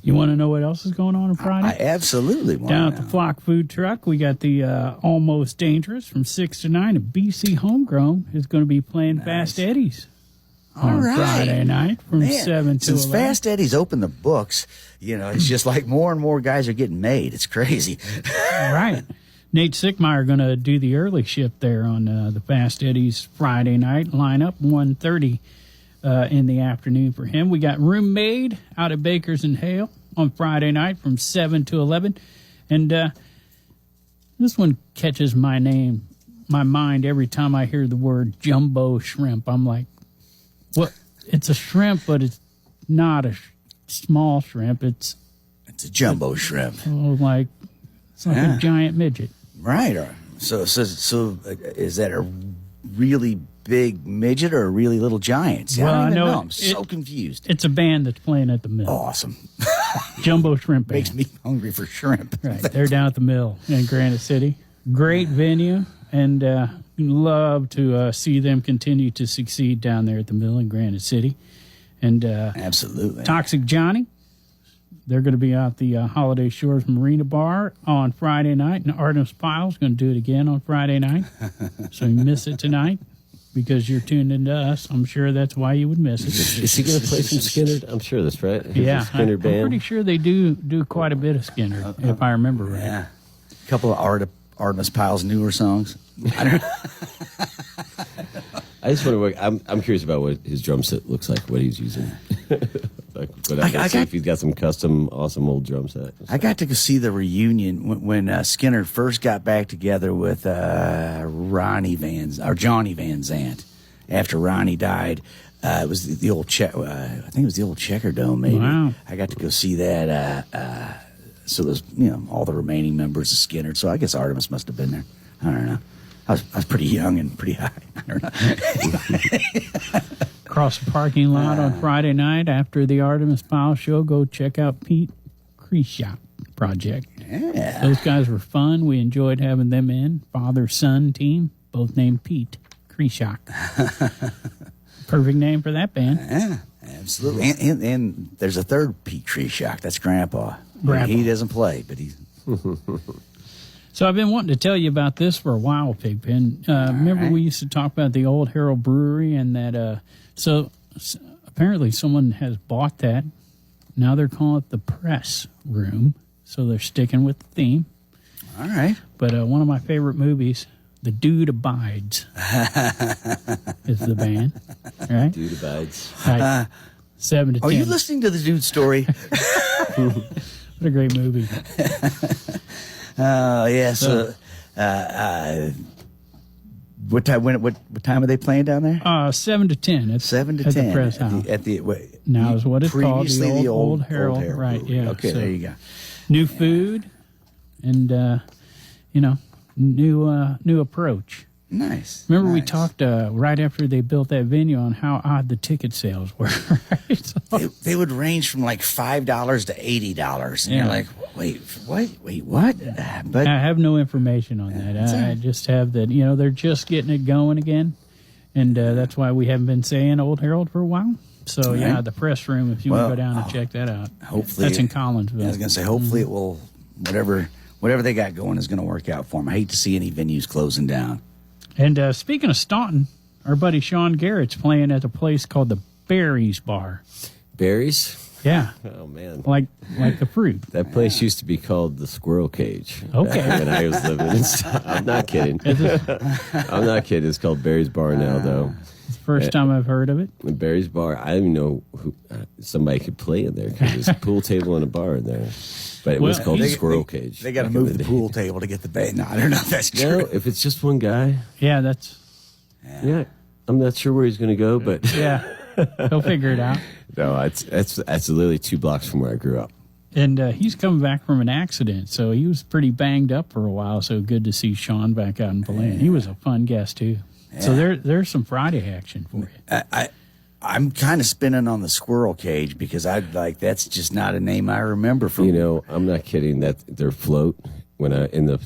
You want to know what else is going on Friday?
I absolutely want to
Down
know.
at the Flock Food Truck, we got the Almost Dangerous from 6 to 9. And BC Homegrown is going to be playing Fast Eddie's. On Friday night from 7 to 11.
Since Fast Eddie's opened the books, it's just like more and more guys are getting made. It's crazy.
Right. Nate Sickmeyer going to do the early shift there on the Fast Eddie's Friday night lineup, 1:30 in the afternoon for him. We got Room Made out at Bakers and Hale on Friday night from 7 to 11. And this one catches my mind every time I hear the word jumbo shrimp. I'm like, what? It's a shrimp, but it's not a small shrimp. It's
a jumbo shrimp.
Like it's like a giant midget.
Right. So is that a really big midget or a really little giant? See,
Well,
I don't even
I know
know. I'm so confused.
It's a band that's playing at the mill.
Awesome.
Jumbo Shrimp Band.
Makes me hungry for shrimp.
Right. They're down at the mill in Granite City. Great venue, and love to see them continue to succeed down there at the mill in Granite City. And
Absolutely.
Toxic Johnny, they're going to be out the Holiday Shores Marina Bar on Friday night, and Artemis Pyle's going to do it again on Friday night. So you miss it tonight because you're tuned into us. I'm sure that's why you would miss it.
Is he going to play some Skinner? I'm sure that's right.
Yeah,
Skinner
I'm
band.
pretty sure they do quite a bit of Skinner, if I remember right.
Yeah. A couple of Artemis Pyle's newer songs. I don't know.
I just want to. I'm curious about what his drum set looks like. What he's using. But I see if he's got some custom, awesome old drum set.
I got to go see the reunion when Skinner first got back together with Johnny Van Zandt. After Ronnie died, it was the old I think it was the old Checker Dome. Maybe
Wow.
I got to go see that. So there's all the remaining members of Skinner. So I guess Artemis must have been there. I don't know. I was pretty young and pretty high. I don't know.
Across the parking lot on Friday night after the Artemis Pyle show, go check out Pete Kreshak Project.
Yeah.
Those guys were fun. We enjoyed having them in. Father-son team, both named Pete Kreshak. Perfect name for that band.
Yeah, absolutely. And there's a third Pete Kreshak. That's Grandpa.
Grandpa.
He doesn't play, but he's...
So I've been wanting to tell you about this for a while, Pigpen. Remember we used to talk about the Old Harold Brewery and that... apparently someone has bought that. Now they're calling it the Press Room. So they're sticking with the theme.
All right.
But one of my favorite movies, The Dude Abides, is the band. Right?
Dude Abides.
Right. 7 to 10.
Are you listening to the dude story?
What a great movie.
Yeah. So, what time are they playing down there?
7 to 10.
7 to
at
10
the Press House. Now is what it's called.
Previously
The old Harold. Right.
Brewery.
Yeah.
Okay.
So,
There you go.
New food, and new approach.
Nice.
Remember we
Nice.
talked right after they built that venue on how odd the ticket sales were. Right? So,
They would range from like $5 to $80, and
Yeah.
you're like, wait, what? But
I have no information on that. I just have that, they're just getting it going again. And that's why we haven't been saying Old Harold for a while. So,
Right.
yeah, the Press Room, if you want to go down and check that out.
hopefully
That's in Collinsville.
I was gonna say, hopefully it will. Whatever they got going is going to work out for them. I hate to see any venues closing down.
And speaking of Staunton, our buddy Sean Garrett's playing at a place called the Berries Bar.
Berries?
Yeah,
Oh, man.
like the fruit.
That place used to be called the Squirrel Cage.
Okay.
Back when I was living in I'm not kidding. I'm not kidding. It's called Barry's Bar now, though.
It's the first time I've heard of it.
And Barry's Bar, I didn't even know somebody could play in there because there's a pool table and a bar in there. But it was
Well,
called the
they-
Squirrel Cage.
They got to
back in
move the
day.
pool table to get the band. No, I don't know if that's
No,
true.
if it's just one guy,
Yeah, that's
yeah. I'm not sure where he's going to go, but
yeah. He'll figure it out.
no, that's literally 2 blocks from where I grew up.
And he's coming back from an accident, so he was pretty banged up for a while. So good to see Sean back out and playing. He was a fun guest too. So there's some Friday action for you.
I'm kind of spinning on the Squirrel Cage because that's just not a name I remember from.
I'm not kidding that their float when in the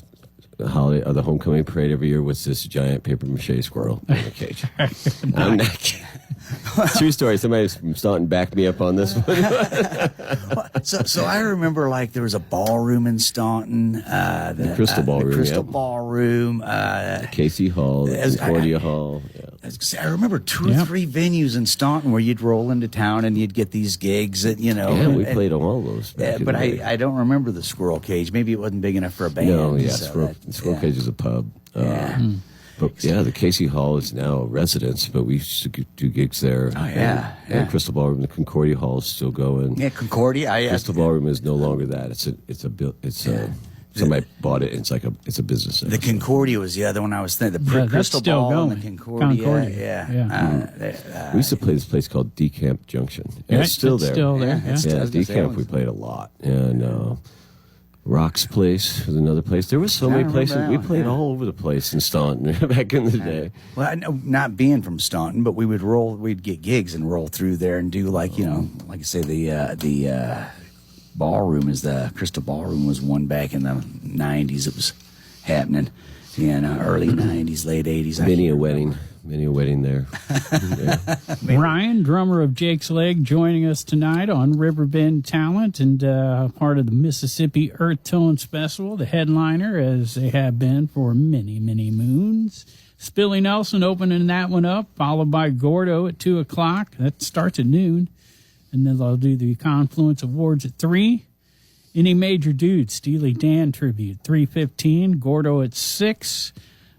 holiday or the homecoming parade every year was this giant paper mache squirrel in a cage. I'm not kidding. True story. Somebody from Staunton backed me up on this one.
So I remember there was a ballroom in Staunton, the
Crystal Ballroom,
the Crystal
yeah.
Ballroom.
Casey Hall, Concordia Hall. Yeah.
I remember 2 or 3 venues in Staunton where you'd roll into town and you'd get these gigs that
Yeah, we played on all those. Back in
but
the day.
I don't remember the Squirrel Cage. Maybe it wasn't big enough for a band.
No, yeah,
so
Squirrel Cage is a pub.
Yeah.
But yeah, the Casey Hall is now a residence, but we used to do gigs there.
Oh, yeah,
And Crystal Ballroom, the Concordia Hall is still going.
Yeah, Concordia.
Crystal Ballroom is no longer that. It's a somebody bought it. And it's a business.
The Concordia was the other one I was thinking. The
that's
Crystal
still
Ball
going.
and the Concordia.
Yeah.
We used to play this place called Decamp Junction. And
Right,
it's still
it's
there.
still there,
Yeah, it's-
yeah.
I
Yeah,
was gonna say,
Decamp we played a lot. And Rock's Place was another place. There was so
I
many
remember
places.
that
We
one,
played
yeah.
all over the place in Staunton back in the day.
Well, I know, not being from Staunton, but we'd get gigs and roll through there and do like I say, the ballroom the Crystal Ballroom was one back in the 90s. It was happening, early 90s, late 80s.
Many a wedding there. Yeah.
Ryan, drummer of Jake's Leg, joining us tonight on Riverbend Talent and part of the Mississippi Earth Tones Festival, the headliner, as they have been for many, many moons. Spillie Nelson opening that one up, followed by Gordo at 2 o'clock. That starts at noon. And then they'll do the Confluence Awards at 3. Any major Dudes-Steely Dan tribute, 3:15. Gordo at 6.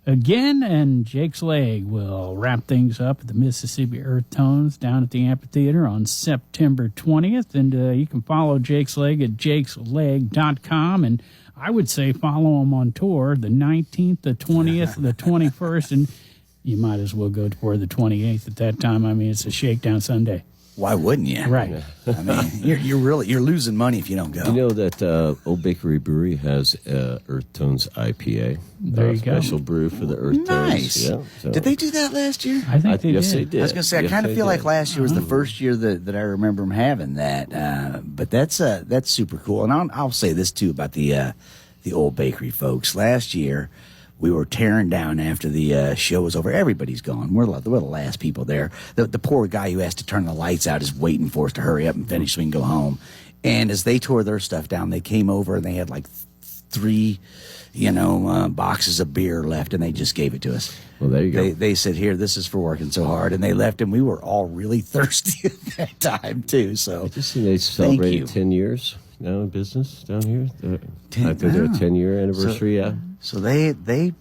Again, and Jake's Leg will wrap things up at the Mississippi Earth Tones down at the Amphitheater on September 20th. And you can follow Jake's Leg at jakesleg.com. And I would say follow them on tour the 19th, the 20th, the 21st. And you might as well go toward the 28th at that time. I mean, it's a shakedown Sunday.
Why wouldn't you?
Right.
I mean, you're losing money if you don't go.
You know that Old Bakery Brewery has Earth Tones IPA.
There you go.
Special brew for the Earth
Nice.
Tones. Yeah, so-
Did they do that last year?
I think they
yes,
did.
they did.
I was going to say, I
Yes,
kind of
they
feel like
did.
last year was the first year that I remember them having that. But that's super cool. And I'll say this too about the Old Bakery folks. Last year, we were tearing down after the show was over. Everybody's gone. We're the last people there. The poor guy who has to turn the lights out is waiting for us to hurry up and finish so we can go home. And as they tore their stuff down, they came over and they had like 3 boxes of beer left, and they just gave it to us.
Well, there you go.
They said, "Here, this is for working so hard," and they left, and we were all really thirsty at that time too. So,
Just see they
you.
celebrated 10 years now in business down here. I think they're a 10-year anniversary.
so they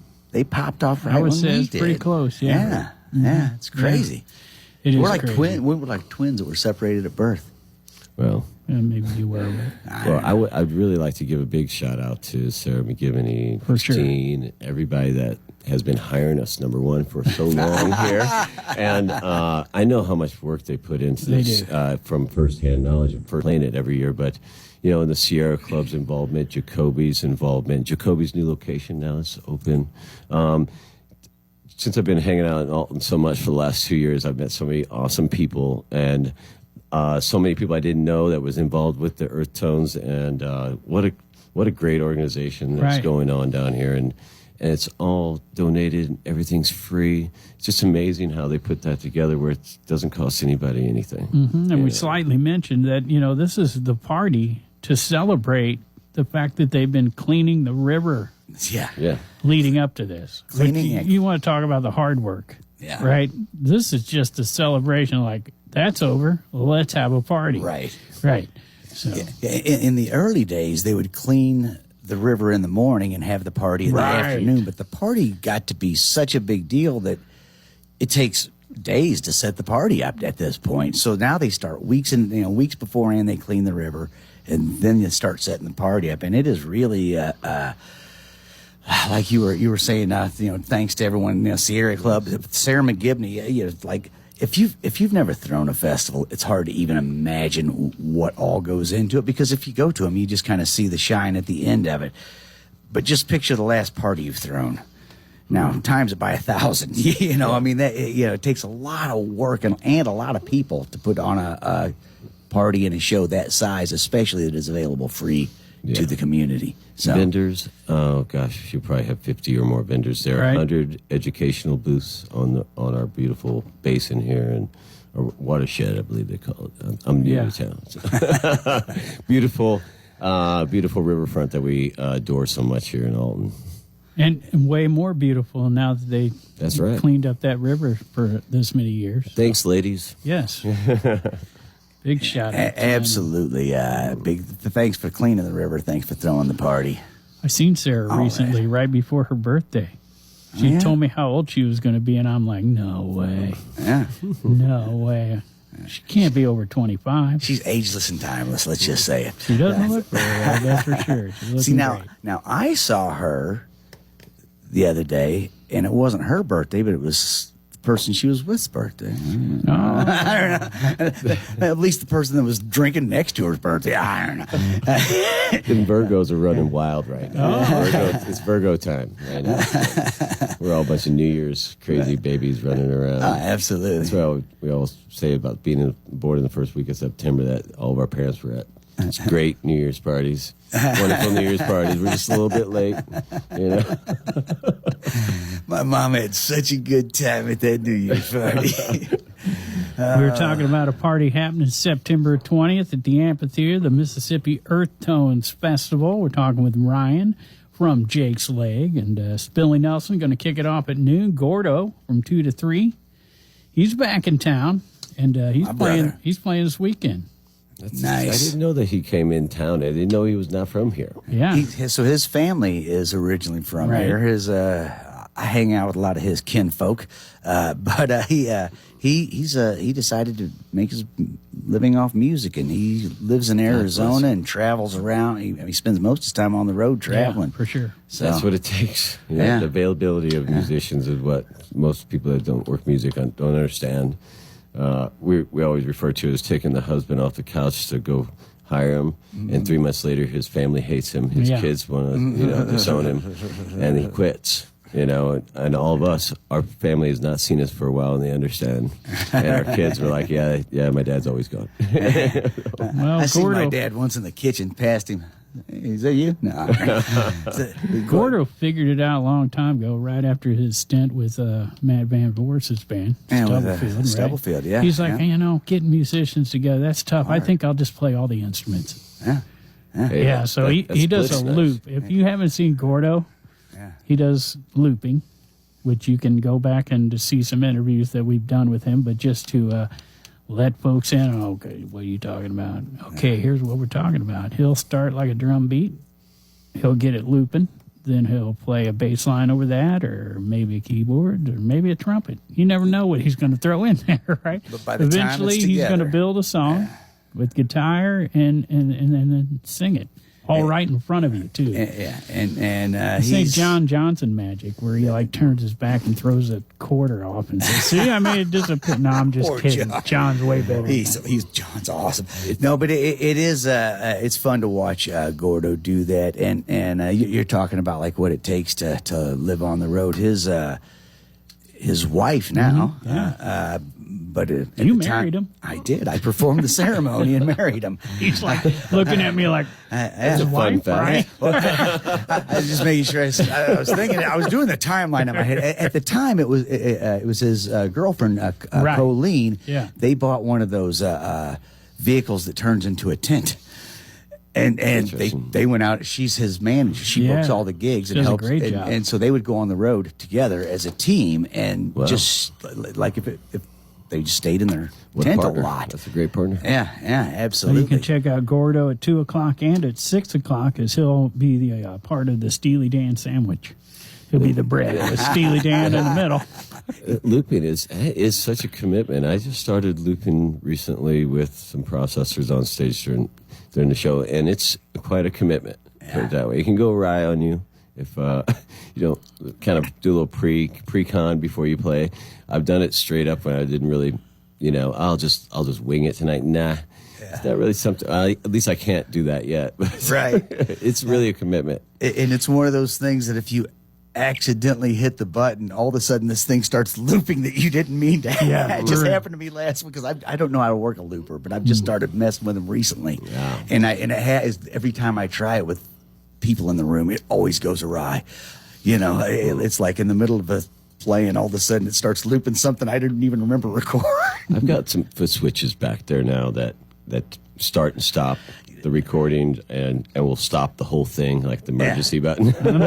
popped off right
I would
when
say
we
it's pretty
did.
close, yeah.
Yeah, it's crazy.
It is
We're like
crazy.
We were like twins that were separated at birth.
Well,
Yeah, maybe you were. But
I'd really like to give a big shout out to Sarah McGivney,
For sure.
Christine, everybody that has been hiring us, number one, for so long here. And I know how much work they put into
They
this
do.
from firsthand knowledge of playing it every year. But, in the Sierra Club's involvement, Jacoby's involvement, Jacoby's new location now is open. Since I've been hanging out in Alton so much for the last 2 years, I've met so many awesome people and so many people I didn't know that was involved with the Earth Tones, and what a great organization that's
Right.
going on down here, and it's all donated, and everything's free. It's just amazing how they put that together where it doesn't cost anybody anything.
And we slightly mentioned that, this is the party to celebrate the fact that they've been cleaning the river
Yeah.
Yeah.
leading up to this.
Cleaning
But
it.
you want to talk about the hard work,
Yeah.
right? This is just a celebration like, that's over, let's have a party.
Right.
Right. So,
In the early days, they would clean the river in the morning and have the party in
Right.
the afternoon. But the party got to be such a big deal that it takes days to set the party up at this point. So now they start weeks beforehand. They clean the river, and then they start setting the party up. And it is really like you were saying. Thanks to everyone. Sierra Club, Sarah McGivney. Like if you've never thrown a festival, it's hard to even imagine what all goes into it. Because if you go to them, you just kind of see the shine at the end of it. But just picture the last party you've thrown. Now, times it by 1,000. I mean, that it takes a lot of work and a lot of people to put on a party and a show that size, especially that is available free to the community. So,
Vendors, oh gosh, you probably have 50 or more vendors there.
Right.
100 educational booths on our beautiful basin here, and or watershed, I believe they call it. I'm new to town. So. beautiful riverfront that we adore so much here in Alton.
and way more beautiful now that they
That's right.
cleaned up that river for this many years.
Thanks, ladies.
Yes. Big shout out. to them.
absolutely. Big thanks for cleaning the river. Thanks for throwing the party.
I seen Sarah recently, right before her birthday. She
Yeah.
told me how old she was going to be, and I'm like, no way.
Yeah.
No way. She can't be over 25.
She's ageless and timeless. Let's just say it.
She doesn't look very well, that's for sure. She's looking
See, now,
great.
now I saw her the other day, and it wasn't her birthday, but it was the person she was with's birthday.
Oh.
I don't know. At least the person that was drinking next to her's birthday. I don't know.
And Virgos are running wild right now. It's Virgo time right now. We're all a bunch of New Year's crazy babies running around.
Absolutely.
That's what we always say about being born in the first week of September that all of our parents were at. It's great New Year's parties. Wonderful New Year's parties. We're just a little bit late, you know.
My mom had such a good time at that New Year's party.
We were talking about a party happening September 20th at the Amphitheater, the Mississippi Earth Tones Festival. We're talking with Ryan from Jake's Leg, and Spillie Nelson going to kick it off at noon. Gordo from 2 to 3. He's back in town, and he's playing this weekend.
Nice.
I didn't know that he came in town. I didn't know he was not from here.
Yeah.
So his family is originally from here. I hang out with a lot of his kinfolk, but he decided to make his living off music, and he lives in Arizona and travels around. He spends most of his time on the road traveling.
Yeah, for sure.
So that's what it takes. You know, the availability of musicians is what most people that don't work music don't understand. We always refer to it as taking the husband off the couch to go hire him, and 3 months later his family hates him. His kids want to disown him, and he quits. You know, and all of us, our family has not seen us for a while, and they understand. And our kids were like, yeah, my dad's always gone.
Well,
I seen my dad once in the kitchen, past him. Is that you? No.
Gordo figured it out a long time ago, right after his stint with Matt Van Voorhis' band,
Stubblefield, yeah.
He's like, hey, getting musicians together, that's tough. I think I'll just play all the instruments.
Yeah.
So he does a loop. If you haven't seen Gordo, he does looping, which you can go back and to see some interviews that we've done with him, but just to let folks in, okay, what are you talking about? Okay, here's what we're talking about. He'll start like a drum beat. He'll get it looping. Then he'll play a bass line over that, or maybe a keyboard, or maybe a trumpet. You never know what he's going to throw in there, right?
But by the
Eventually,
time
he's going to build a song with guitar and then sing it. All right in front of you, too.
And
St. John Johnson magic, where he like turns his back and throws a quarter off and says, "See, I made it disappear." No, I'm just kidding. John's way better.
John's awesome. No, but it is it's fun to watch Gordo do that, and you're talking about like what it takes to live on the road. His wife now. But
you married him.
I did. I performed the ceremony and married him.
He's like looking at me like,
that's a fun fact.
I was just making sure. I was thinking. I was doing the timeline in my head. At the time, it was his girlfriend, Colleen.
Yeah.
They bought one of those vehicles that turns into a tent. And they went out. She's his manager. She books all the gigs and helps.
Does a great job.
And so they would go on the road together as a team, and just like if they just stayed in their tent
partner.
a lot.
That's a great partner.
Yeah, absolutely.
Well, you can check out Gordo at 2:00 and at 6:00, as he'll be the part of the Steely Dan sandwich. He'll be the bread with Steely Dan in the middle.
Looping is such a commitment. I just started looping recently with some processors on stage during the show, and it's quite a commitment. Put it that way. It can go awry on you if you don't kind of do a little pre-con before you play. I've done it straight up when I didn't really, I'll just wing it tonight. Nah, it's not really something. At least I can't do that yet.
Right.
It's really a commitment,
and it's one of those things that if you accidentally hit the button, all of a sudden this thing starts looping that you didn't mean to. It just happened to me last week because I don't know how to work a looper, but I've just started messing with them recently.
Yeah.
And it has, every time I try it with people in the room, it always goes awry. It's like in the middle of a play, and all of a sudden it starts looping something I didn't even remember recording.
I've got some foot switches back there now that start and stop the recording and will stop the whole thing, like the emergency button.
And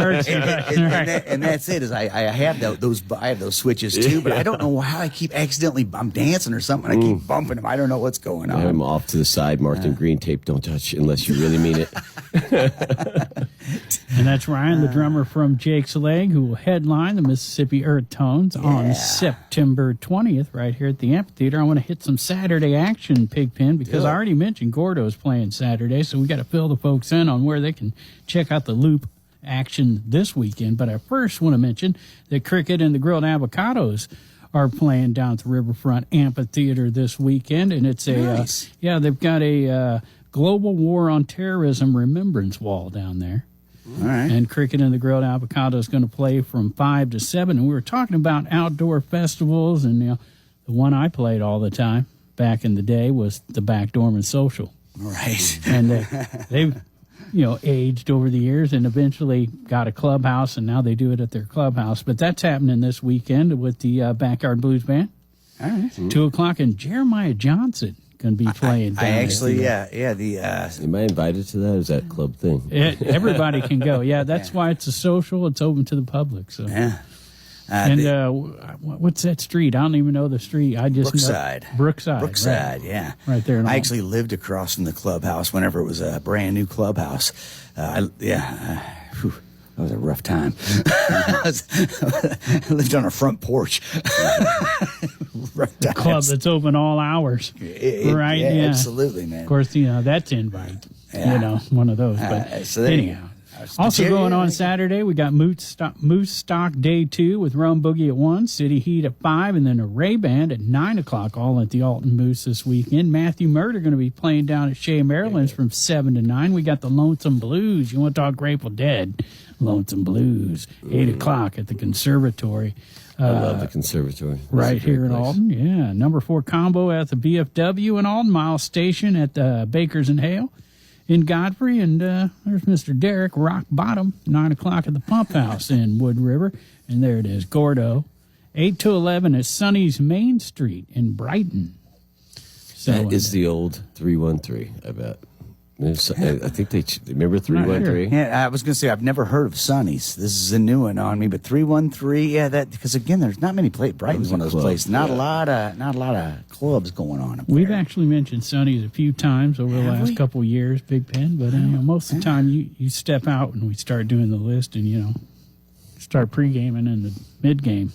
that's it. Is I have those switches too, but I don't know how I keep accidentally. I'm dancing or something. I keep bumping them. I don't know what's going on.
I have them off to the side, marked in green tape. Don't touch unless you really mean it.
And that's Ryan, the drummer from Jake's Leg, who will headline the Mississippi Earth Tones on September 20th right here at the Amphitheater. I want to hit some Saturday action, Pigpen, because I already mentioned Gordo's playing Saturday, so we got to fill the folks in on where they can check out the Loop action this weekend. But I first want to mention that Cricket and the Grilled Avocados are playing down at the Riverfront Amphitheater this weekend, and it's they've got a Global War on Terrorism remembrance wall down there.
All right.
And Cricket and the Grilled Avocado is going to play from 5 to 7. And we were talking about outdoor festivals, and the one I played all the time back in the day was the Backdoorman Social.
Right.
And they've aged over the years and eventually got a clubhouse, and now they do it at their clubhouse. But that's happening this weekend with the Backyard Blues Band.
All right.
2 o'clock, and Jeremiah Johnson going to be playing.
I actually, Am
I invited to that? Is that club thing?
Everybody can go. Yeah, that's why it's a social. It's open to the public. So.
Yeah.
What's that street? I don't even know the street. I just
Brookside.
Right.
Yeah.
Right there.
I actually lived across from the clubhouse whenever it was a brand new clubhouse. That was a rough time. I lived on a front porch. Rough times.
Club that's open all hours. Right?
Yeah, absolutely, man.
Of course, that's invite.
Yeah.
One of those. But
so there you
anyhow. Also going on Saturday, we got Moose Stock Day 2 with Rum Boogie at 1, City Heat at 5, and then a Ray Band at 9 o'clock, all at the Alton Moose this weekend. Matthew Murder going to be playing down at Shea Maryland's from 7 to 9. We got the Lonesome Blues. You want to talk Grateful Dead? Lonesome Blues, 8 o'clock at the Conservatory.
I love the Conservatory.
Right here in Alton. Yeah. Number 4 combo at the BFW in Alton, Miles Station at the Bakers and Hale in Godfrey, and there's Mr. Derek Rock Bottom, 9 o'clock at the Pump House in Wood River, and there it is, Gordo, 8 to 11 at Sonny's Main Street in Brighton. So
that is the old 313, I bet. I think they remember 313.
Yeah, I was going to say I've never heard of Sonny's. This is a new one on me, but 313. That because again, there's not many places. Brighton's one of those places. Not a lot of clubs going on up there.
We've actually mentioned Sonny's a few times over the last couple of years, Big Pen. But most of the time, you step out and we start doing the list, and start pre-gaming in the mid-game.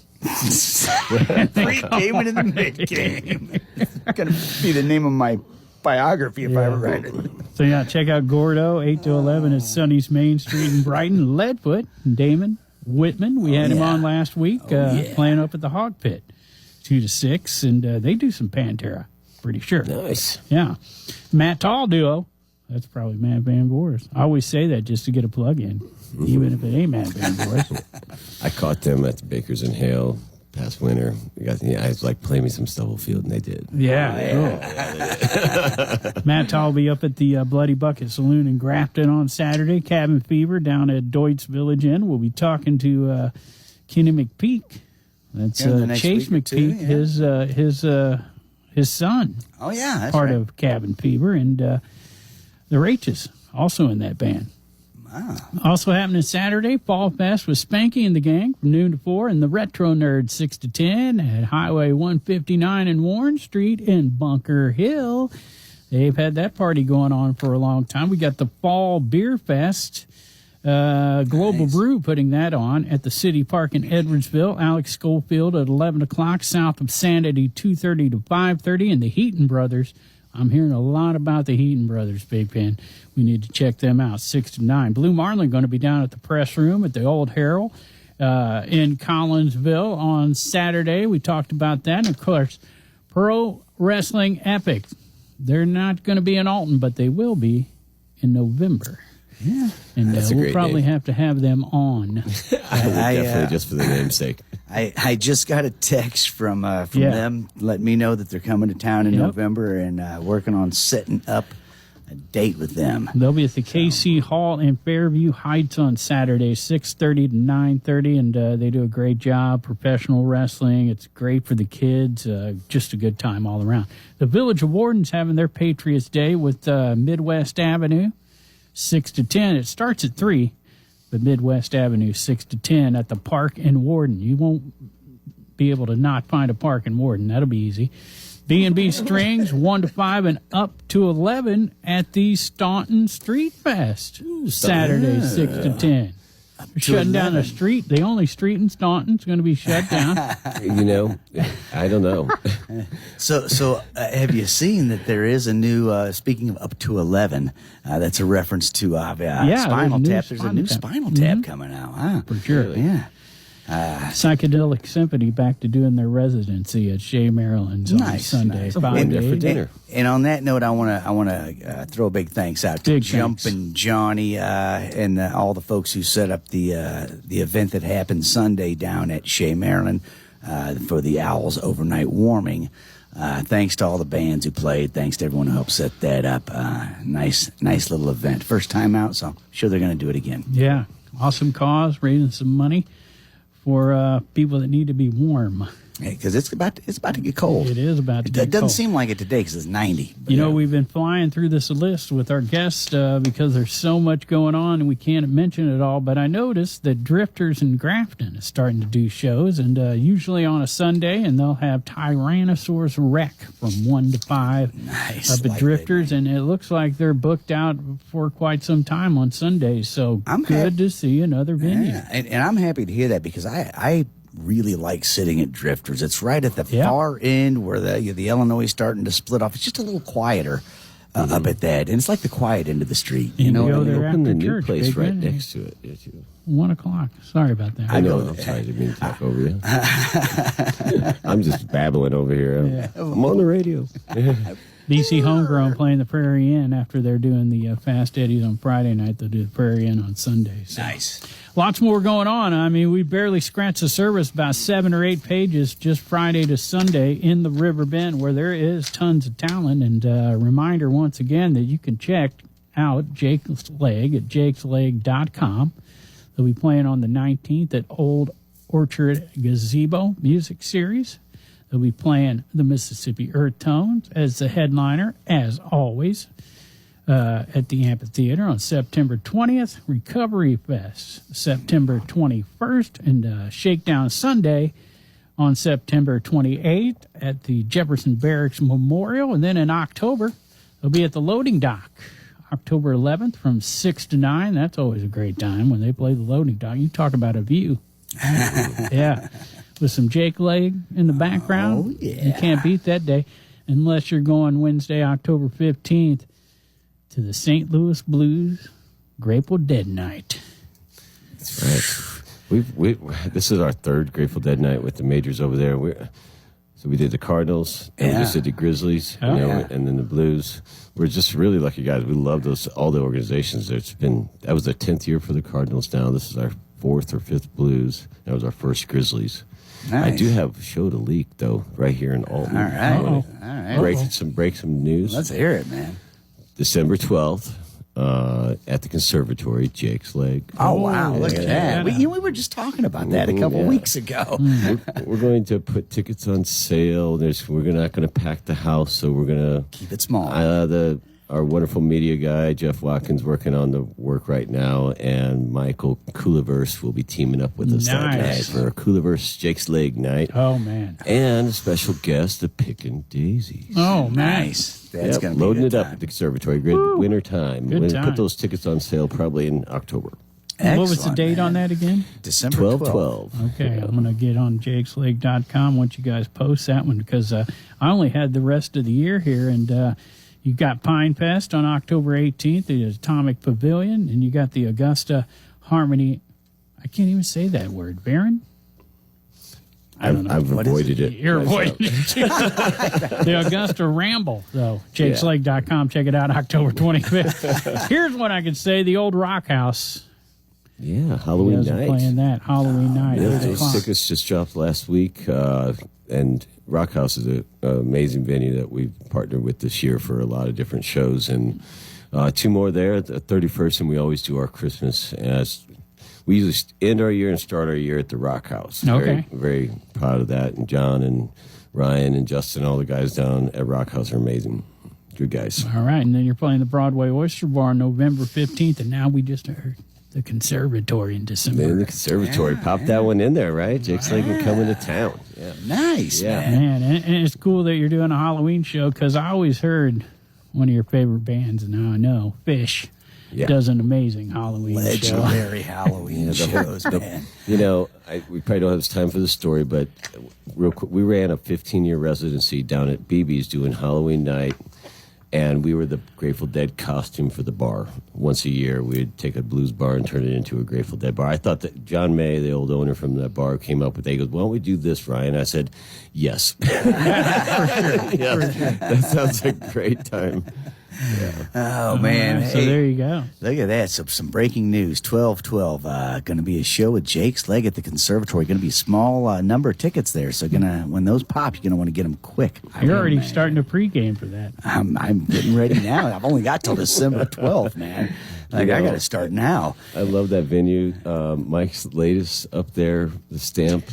Pre-gaming in the mid-game. Going to be the name of my biography if I ever write it.
So check out Gordo, 8 to 11 at Sonny's Main Street in Brighton. Leadfoot, Damon Whitman, we had him on last week playing up at the Hog Pit, 2 to 6, and they do some Pantera, pretty sure.
Nice.
Yeah. Matt Tall Duo, that's probably Matt Van Voorhis. I always say that just to get a plug in, even if it ain't Matt Van Voorhis.
I caught them at the Bakers and Hale past winter. I was like, play me some Stubblefield, and they did.
Matt Tall will be up at the Bloody Bucket Saloon in Grafton on Saturday. Cabin Fever down at Deutz Village Inn. We'll be talking to Kenny McPeak. That's Chase McPeak, his son.
Oh yeah, that's
part of Cabin Fever, and the Rachels also in that band. Wow. Also happening Saturday, Fall Fest with Spanky and the gang from noon to 4, and the Retro Nerds 6 to 10 at Highway 159 and Warren Street in Bunker Hill. They've had that party going on for a long time. We got the Fall Beer Fest, Global Brew putting that on at the City Park in Edwardsville. Alex Schofield at 11 o'clock, south of Sanity, 2:30 to 5:30, and the Heaton Brothers. I'm hearing a lot about the Heaton Brothers, Big Pen. We need to check them out, 6 to 9. Blue Marlin going to be down at the press room at the Old Herald in Collinsville on Saturday. We talked about that. And, of course, Pro Wrestling Epic. They're not going to be in Alton, but they will be in November.
Yeah.
And we'll probably have to have them on.
I would definitely, just for the namesake.
I just got a text from them letting me know that they're coming to town in November and working on setting up a date with them.
They'll be at the KC Hall in Fairview Heights on Saturday, 6:30 to 9:30, and they do a great job. Professional wrestling. It's great for the kids. Just a good time all around. The Village of Warden's having their Patriots Day with Midwest Avenue, 6 to 10. It starts at 3. But Midwest Avenue, 6 to 10 at the Park in Warden. You won't be able to not find a park in Warden. That'll be easy. B&B Strings 1 to 5 and up to 11 at the Staunton Street Fest. Saturday 6 to 10. They're shutting down the street. The only street in Staunton's going to be shut down.
I don't know.
So have you seen that there is a new, speaking of up to 11, that's a reference to Spinal Tap. There's a new Spinal Tap coming out. Huh?
For sure.
Yeah.
Psychedelic Symphony back to doing their residency at Shea, Maryland on Sunday.
Nice.
5
there for dinner.
And on that note, I want to throw a big thanks out to Jumpin' Johnny and all the folks who set up the event that happened Sunday down at Shea, Maryland for the Owls overnight warming. Thanks to all the bands who played. Thanks to everyone who helped set that up. Nice little event. First time out, so I'm sure they're going to do it again.
Yeah, awesome cause, raising some money for people that need to be warm.
Because it's about to get cold.
It is about to get cold.
It doesn't seem like it today because it's 90.
We've been flying through this list with our guests because there's so much going on and we can't mention it all. But I noticed that Drifters in Grafton is starting to do shows, and usually on a Sunday, and they'll have Tyrannosaurus Rex from 1 to 5
Nice.
up at Drifters, and it looks like they're booked out for quite some time on Sundays. So good to see another venue.
Yeah, and I'm happy to hear that because I really like sitting at Drifters. It's right at the far end where the Illinois is starting to split off. It's just a little quieter up at that, and it's like the quiet end of the street. You know,
go
what I mean?
there
Open the
after
new
church,
place
big
right
venue.
next to it.
1 o'clock. Sorry about that.
I know. I'm sorry, I didn't mean to talk over you. I'm just babbling over here. I'm on the radio.
BC Homegrown playing the Prairie Inn after they're doing the Fast Eddies on Friday night. They'll do the Prairie Inn on Sunday. So.
Nice.
Lots more going on. I mean, we barely scratched the surface, about 7 or 8 pages just Friday to Sunday in the Riverbend, where there is tons of talent. And a reminder once again that you can check out Jake's Leg at jakesleg.com. They'll be playing on the 19th at Old Orchard Gazebo Music Series. They'll be playing the Mississippi Earth Tones as the headliner, as always, at the Amphitheater on September 20th. Recovery Fest, September 21st, and Shakedown Sunday on September 28th at the Jefferson Barracks Memorial. And then in October, they'll be at the Loading Dock, October 11th from 6 to 9. That's always a great time when they play the Loading Dock. You talk about a view. Yeah. With some Jake Leg in the background.
Oh, yeah.
You can't beat that day unless you're going Wednesday, October 15th to the St. Louis Blues Grateful Dead Night.
That's right. This is our third Grateful Dead night with the majors over there. So we did the Cardinals, and we just did the Grizzlies, and then the Blues. We're just really lucky guys. We love all the organizations. That was the 10th year for the Cardinals now. This is our 4th or 5th Blues. That was our first Grizzlies.
Nice.
I do have a show to leak, though, right here in Alton.
All right.
Uh-oh.
All right.
Break some news.
Let's hear it, man.
December 12th at the Conservatory, Jake's Leg.
Oh, wow. Look at that.
Yeah.
We were just talking about that a couple weeks ago.
We're going to put tickets on sale. We're not going to pack the house, so we're going to
Keep it small.
our wonderful media guy, Jeff Watkins, working on the work right now, and Michael Cooliverse will be teaming up with us that night for a Cooliverse Jake's Leg night.
Oh, man.
And a special guest, the Pickin' Daisies.
Oh, man.
Nice. That's going to be
loading
a
it
good
up
time.
at the Conservatory. Great winter time.
Good
We'll
time.
put those tickets on sale probably in October.
What was the
Excellent,
date
man.
on that again?
December
12/12.
Okay, I'm going to get on jakesleg.com once you guys post that one because I only had the rest of the year here. And you got Pine Fest on October 18th, the Atomic Pavilion, and you got the Augusta Harmony. I can't even say that word. Baron? I don't know.
I've avoided it.
You're avoiding it. The Augusta Ramble, though. jakesleg.com. Check it out October 25th. Here's what I can say. The old Rock House.
Yeah, Halloween
You guys are
night.
playing that Halloween night.
Yeah,
8
those
o'clock.
tickets just dropped last week, and Rock House is an amazing venue that we've partnered with this year for a lot of different shows, and 2 more there, the 31st, and we always do our Christmas. We usually end our year and start our year at the Rock House.
Okay.
Very, very proud of that, and John and Ryan and Justin, all the guys down at Rock House are amazing. Good guys.
All right, and then you're playing the Broadway Oyster Bar on November 15th, and now we just heard the conservatory in
In
December.
the conservatory. Pop that one in there, right? Jake's Leggett coming to town. Yeah.
Nice,
Yeah.
man.
Man, and it's cool that you're doing a Halloween show because I always heard one of your favorite bands, and now I know, Fish,
Yeah.
does an amazing Halloween show.
Legendary Halloween shows, man.
You know, we probably don't have time for the story, but real quick, we ran a 15-year residency down at BB's doing Halloween night, and we were the Grateful Dead costume for the bar. Once a year, we'd take a blues bar and turn it into a Grateful Dead bar. I thought that John May, the old owner from that bar, came up with it. He goes, why don't we do this, Ryan? I said, yes. That sounds like a great time.
Oh, man.
So
Hey,
there you go.
look at that. Some breaking news. 12/12. Going to be a show with Jake's Leg at the Conservatory. Going to be a small number of tickets there. So when those pop, you're going to want to get them quick.
You're already starting to pregame for that.
I'm getting ready now. I've only got till December 12th, man. Like, I got to start now.
I love that venue. Mike's latest up there, the stamp.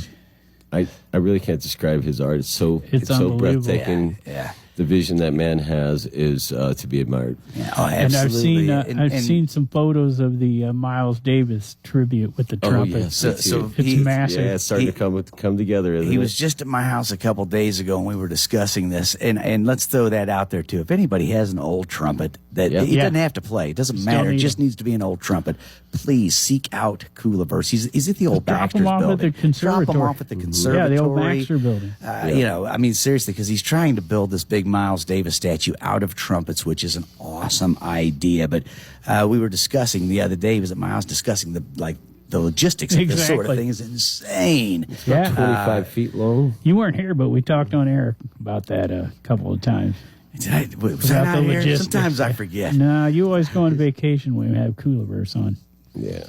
I really can't describe his art. It's so
unbelievable.
breathtaking.
Yeah.
The vision that man has is to be admired.
Yeah, oh,
And
absolutely.
I've seen some photos of the Miles Davis tribute with the trumpet.
So
It's massive.
Yeah, it's starting to come together. Isn't
He
it?
was just at my house a couple days ago, and we were discussing this. And let's throw that out there too. If anybody has an old trumpet that
Yeah.
he
Yeah.
doesn't have to play, it doesn't
Still
matter. It
need
just
it.
needs to be an old trumpet. Please seek out Coolaverse. He's at the old
Drop
Baxter's
him off
building.
at the conservatory.
Drop him off at the conservatory.
Yeah, the old Baxter building.
You know, I mean, seriously, because he's trying to build this big Miles Davis statue out of trumpets, which is an awesome idea. But we were discussing the other day, he was at my house discussing the logistics of this sort of
Exactly.
thing is insane.
Yeah.
25 feet long.
You weren't here, but we talked on air about that a couple of times.
Was I
About
not
the
here?
logistics.
Sometimes I forget.
No, you always go on vacation when we have Coolaverse on.
Yeah.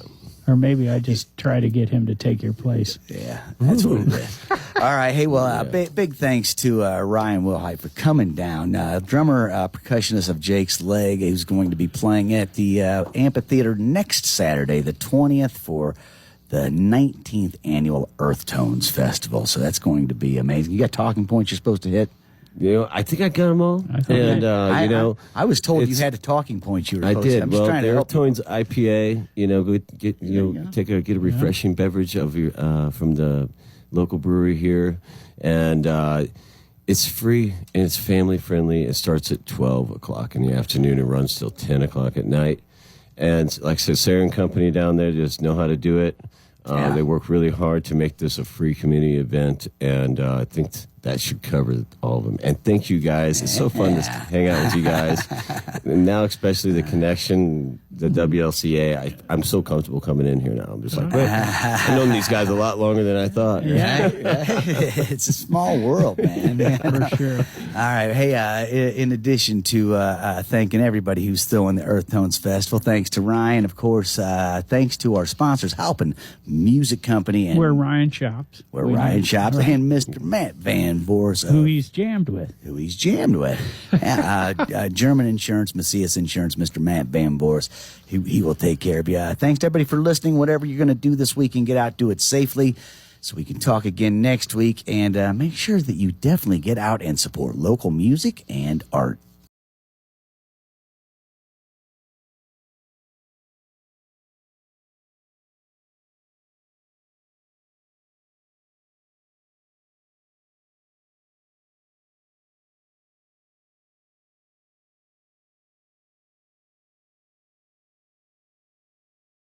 Or maybe I just try to get him to take your place.
Yeah, that's what it is. All right. Hey, well, big thanks to Ryan Wilhite for coming down. Drummer, percussionist of Jake's Leg, who's going to be playing at the Amphitheater next Saturday, the 20th, for the 19th annual Earth Tones Festival. So that's going to be amazing. You got talking points you're supposed to hit?
You know, I think I got them all.
I think
And,
I was told you
it's-
had a talking point you were
I
supposed to.
did.
I'm just
Well,
trying to
the
help you.
Tones IPA, get get a refreshing beverage of your from the local brewery here, and it's free and it's family friendly. It starts at 12 o'clock in the afternoon and runs till 10 o'clock at night. And like I said, Sarah and company down there just know how to do it.
Yeah.
They work really hard to make this a free community event, and I think that should cover all of them. And thank you guys. It's so fun to hang out with you guys. And now, especially the connection, the WLCA, I'm so comfortable coming in here now. I'm just like, well, I've known these guys a lot longer than I thought.
Yeah,
It's a small world, man.
for sure.
All right. Hey, in addition to thanking everybody who's throwing the Earth Tones Festival, thanks to Ryan, of course. Thanks to our sponsors, Halpin Music Company, and
Where Ryan shops.
where
We
Ryan
know.
shops, and Mr. Matt Van Voors,
Who he's jammed with.
who he's jammed with. German Insurance, Macias Insurance, Mr. Matt Van Voors. He will take care of you. Thanks to everybody for listening. Whatever you're going to do this week, and get out, do it safely, so we can talk again next week. And make sure that you definitely get out and support local music and art.